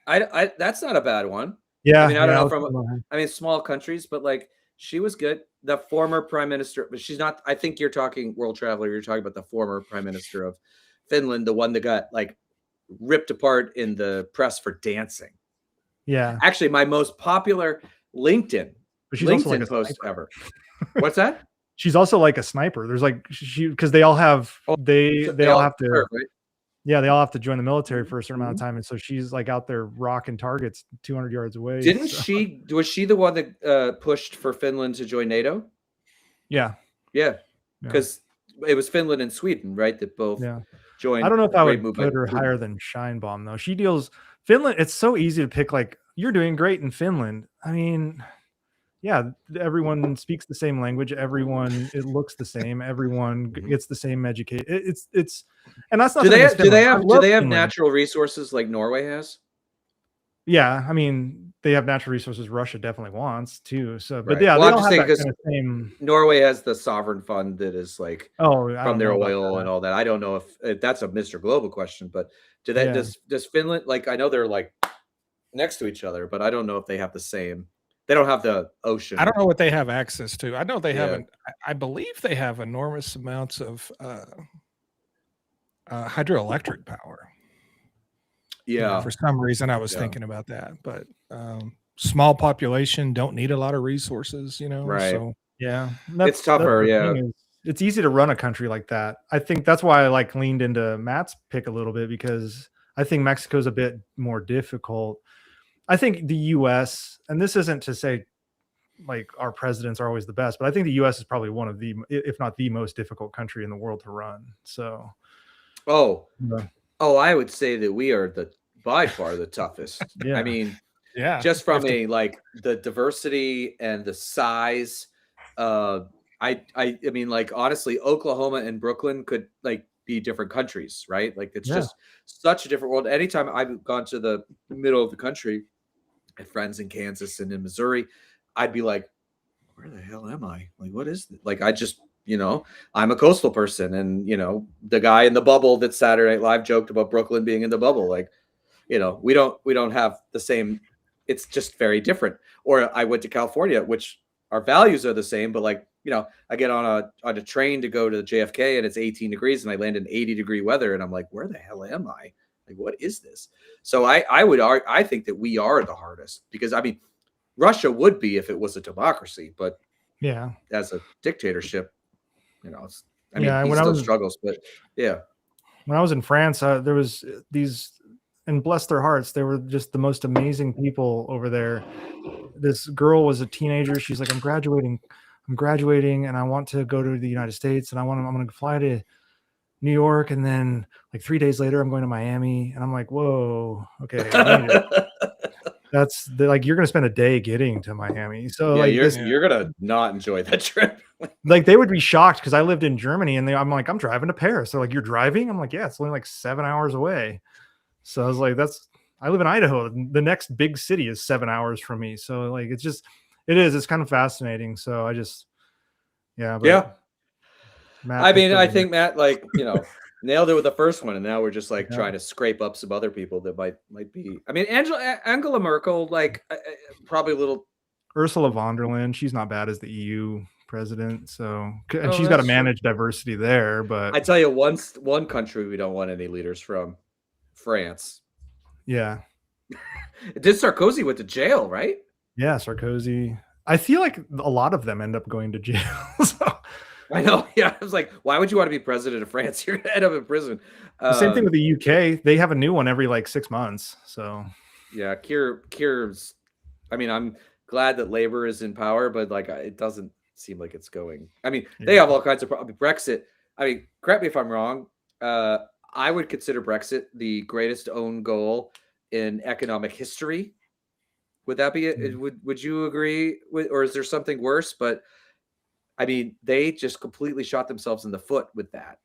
I that's not a bad one. Yeah. I mean, I don't yeah, know I mean, small countries, but like she was good. The former prime minister, but she's not. I think you're talking World Traveler. You're talking about the former prime minister of Finland, the one that got like ripped apart in the press for dancing. Yeah, Actually, my most popular LinkedIn but she's also like a post sniper. ever. What's that? She's also like a sniper. There's like because they all have they all have to serve, right? yeah, they all have to join the military for a certain amount of time, and so she's like out there rocking targets 200 yards away. Didn't so. she? Was she the one that pushed for Finland to join NATO? Yeah, Yeah, because it was Finland and Sweden, right? That both joined. I don't know if I would movement. put her higher than Scheinbaum though. She deals Finland. It's so easy to pick. Like you're doing great in Finland. I mean, yeah, everyone speaks the same language. Everyone it looks the same. Everyone gets the same education. It's and that's not. Do they have Finland. natural resources like Norway has? Yeah, I mean they have natural resources. Russia definitely wants too. So, but Right. yeah, Well, they I'm all just have saying that kind of same. Norway has the sovereign fund that is like from their oil that. and all that. I don't know if that's a Mr. Global question, but does Finland, like, I know they're like next to each other, but I don't know if they have the same. They don't have the ocean. I don't know what they have access to. I know they have. I believe they have enormous amounts of hydroelectric power. Yeah. For some reason, I was thinking about that, but small population don't need a lot of resources, Right. So yeah, it's tougher. It's easy to run a country like that. I think that's why I like leaned into Matt's pick a little bit because I think Mexico's a bit more difficult. I think the U.S. and this isn't to say like our presidents are always the best, but I think the U.S. is probably one of the, if not the most difficult country in the world to run. So, I would say that we are by far the toughest. Yeah. I mean, yeah, just from like the diversity and the size. I mean, like, honestly, Oklahoma and Brooklyn could like be different countries, right? Like it's just such a different world. Anytime I've gone to the middle of the country, I have friends in Kansas and in Missouri, I'd be like, where the hell am I? Like, what is this? Like, I just, I'm a coastal person, and the guy in the bubble that Saturday Night Live joked about Brooklyn being in the bubble. Like, we don't have the same. It's just very different. Or I went to California, which our values are the same, but like, I get on a train to go to JFK and it's 18 degrees and I land in 80-degree weather and I'm like, where the hell am I? Like, what is this? So I think that we are the hardest because, I mean, Russia would be if it was a democracy, but as a dictatorship, he still struggles, but when I was in France, there was these, and bless their hearts, they were just the most amazing people over there. This girl was a teenager. She's like, I'm graduating and I want to go to the United States and I'm going to fly to New York. And then like 3 days later, I'm going to Miami. And I'm like, whoa, okay. That's like, you're going to spend a day getting to Miami. So you're going to not enjoy that trip. Like they would be shocked because I lived in Germany and I'm like, I'm driving to Paris. They're like, you're driving? I'm like, yeah, it's only like 7 hours away. So I was like, I live in Idaho. The next big city is 7 hours from me. So like, it's kind of fascinating. So I just, Matt, I think Matt, like, nailed it with the first one. And now we're just like trying to scrape up some other people that might be, I mean, Angela Merkel, like probably a little. Ursula von der Leyen. She's not bad as the EU president. So, and she's got to manage diversity there, but I tell you, one country we don't want any leaders from, France. Yeah. Did Sarkozy went to jail, right? Yeah, Sarkozy. I feel like a lot of them end up going to jail. So. I know. Yeah, I was like, why would you want to be president of France? You're gonna end up in prison. The same thing with the UK. They have a new one every like 6 months. So yeah, Keir's. I mean, I'm glad that Labour is in power, but like, it doesn't seem like it's going. I mean, they have all kinds of Brexit. I mean, correct me if I'm wrong. I would consider Brexit the greatest own goal in economic history. Would that be it? Would you agree with, or is there something worse? But I mean, they just completely shot themselves in the foot with that.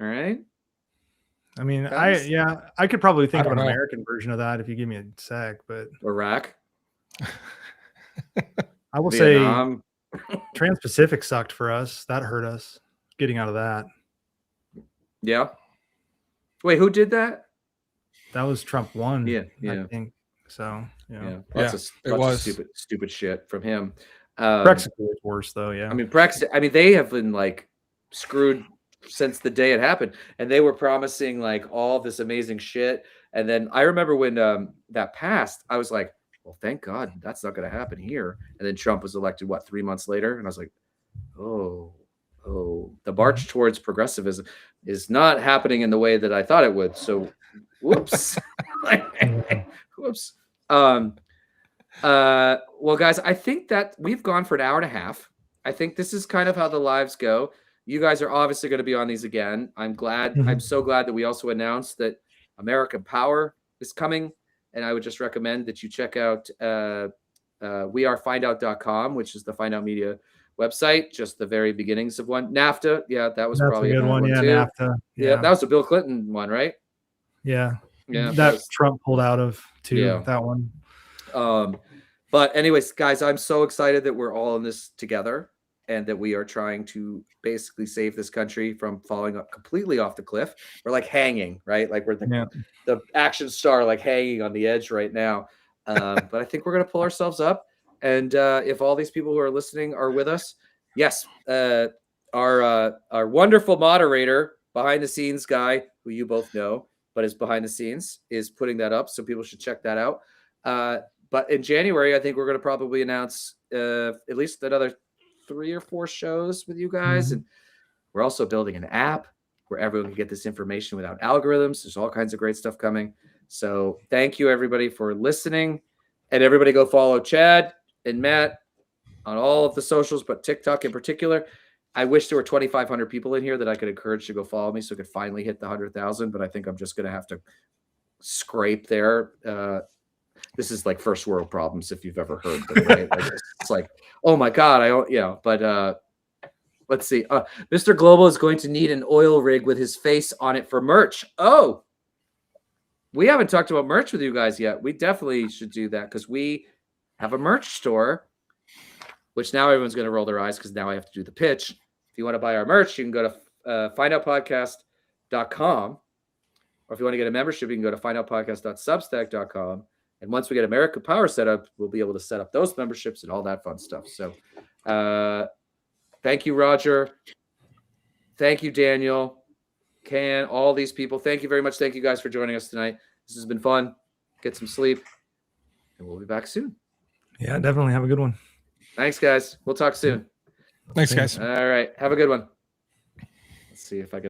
All right. I mean, I could probably think of an American version of that if you give me a sec, but Iraq. I will Vietnam. Say Trans-Pacific sucked for us. That hurt us getting out of that. Yeah. Wait, who did that? That was Trump 1. Yeah. I think so. Lots of stupid shit from him. Brexit was worse though. Yeah. I mean, Brexit. I mean, they have been like screwed since the day it happened. And they were promising like all this amazing shit. And then I remember when that passed, I was like, well, thank God that's not going to happen here. And then Trump was elected, 3 months later? And I was like, oh, the march towards progressivism is not happening in the way that I thought it would. So, whoops. Whoops. Well, guys, I think that we've gone for an hour and a half. I think this is kind of how the lives go. You guys are obviously going to be on these again. I'm glad. I'm so glad that we also announced that American Power is coming. And I would just recommend that you check out wearefindout.com, which is the Find Out Media website, just the very beginnings of one. NAFTA. Yeah, that was probably a good one. Yeah, too. NAFTA. Yeah, that was a Bill Clinton one, right? Yeah. Yeah. That Trump pulled out of too. Yeah. That one. But anyways, guys, I'm so excited that we're all in this together and that we are trying to basically save this country from falling up completely off the cliff. We're like hanging, right? Like we're the action star, like hanging on the edge right now. But I think we're going to pull ourselves up. And if all these people who are listening are with us, yes, our wonderful moderator, behind the scenes guy, who you both know, but is behind the scenes, is putting that up. So people should check that out. But in January, I think we're going to probably announce at least another 3 or 4 shows with you guys. And we're also building an app where everyone can get this information without algorithms. There's all kinds of great stuff coming. So thank you, everybody, for listening. And everybody go follow Chad and Matt on all of the socials, but TikTok in particular. I wish there were 2,500 people in here that I could encourage to go follow me so I could finally hit the 100,000. But I think I'm just going to have to scrape there. This is like first world problems, if you've ever heard them, right? Like, it's like, oh my God, I don't, but let's see. Mr. Global is going to need an oil rig with his face on it for merch. Oh, we haven't talked about merch with you guys yet. We definitely should do that because we have a merch store, which now everyone's going to roll their eyes because now I have to do the pitch. If you want to buy our merch, you can go to findoutpodcast.com. Or if you want to get a membership, you can go to findoutpodcast.substack.com. And once we get American Power set up, we'll be able to set up those memberships and all that fun stuff. So thank you, Roger. Thank you, Daniel, Can, all these people. Thank you very much. Thank you guys for joining us tonight. This has been fun. Get some sleep. And we'll be back soon. Yeah, definitely. Have a good one. Thanks, guys. We'll talk soon. Thanks, guys. All right. Have a good one. Let's see if I can.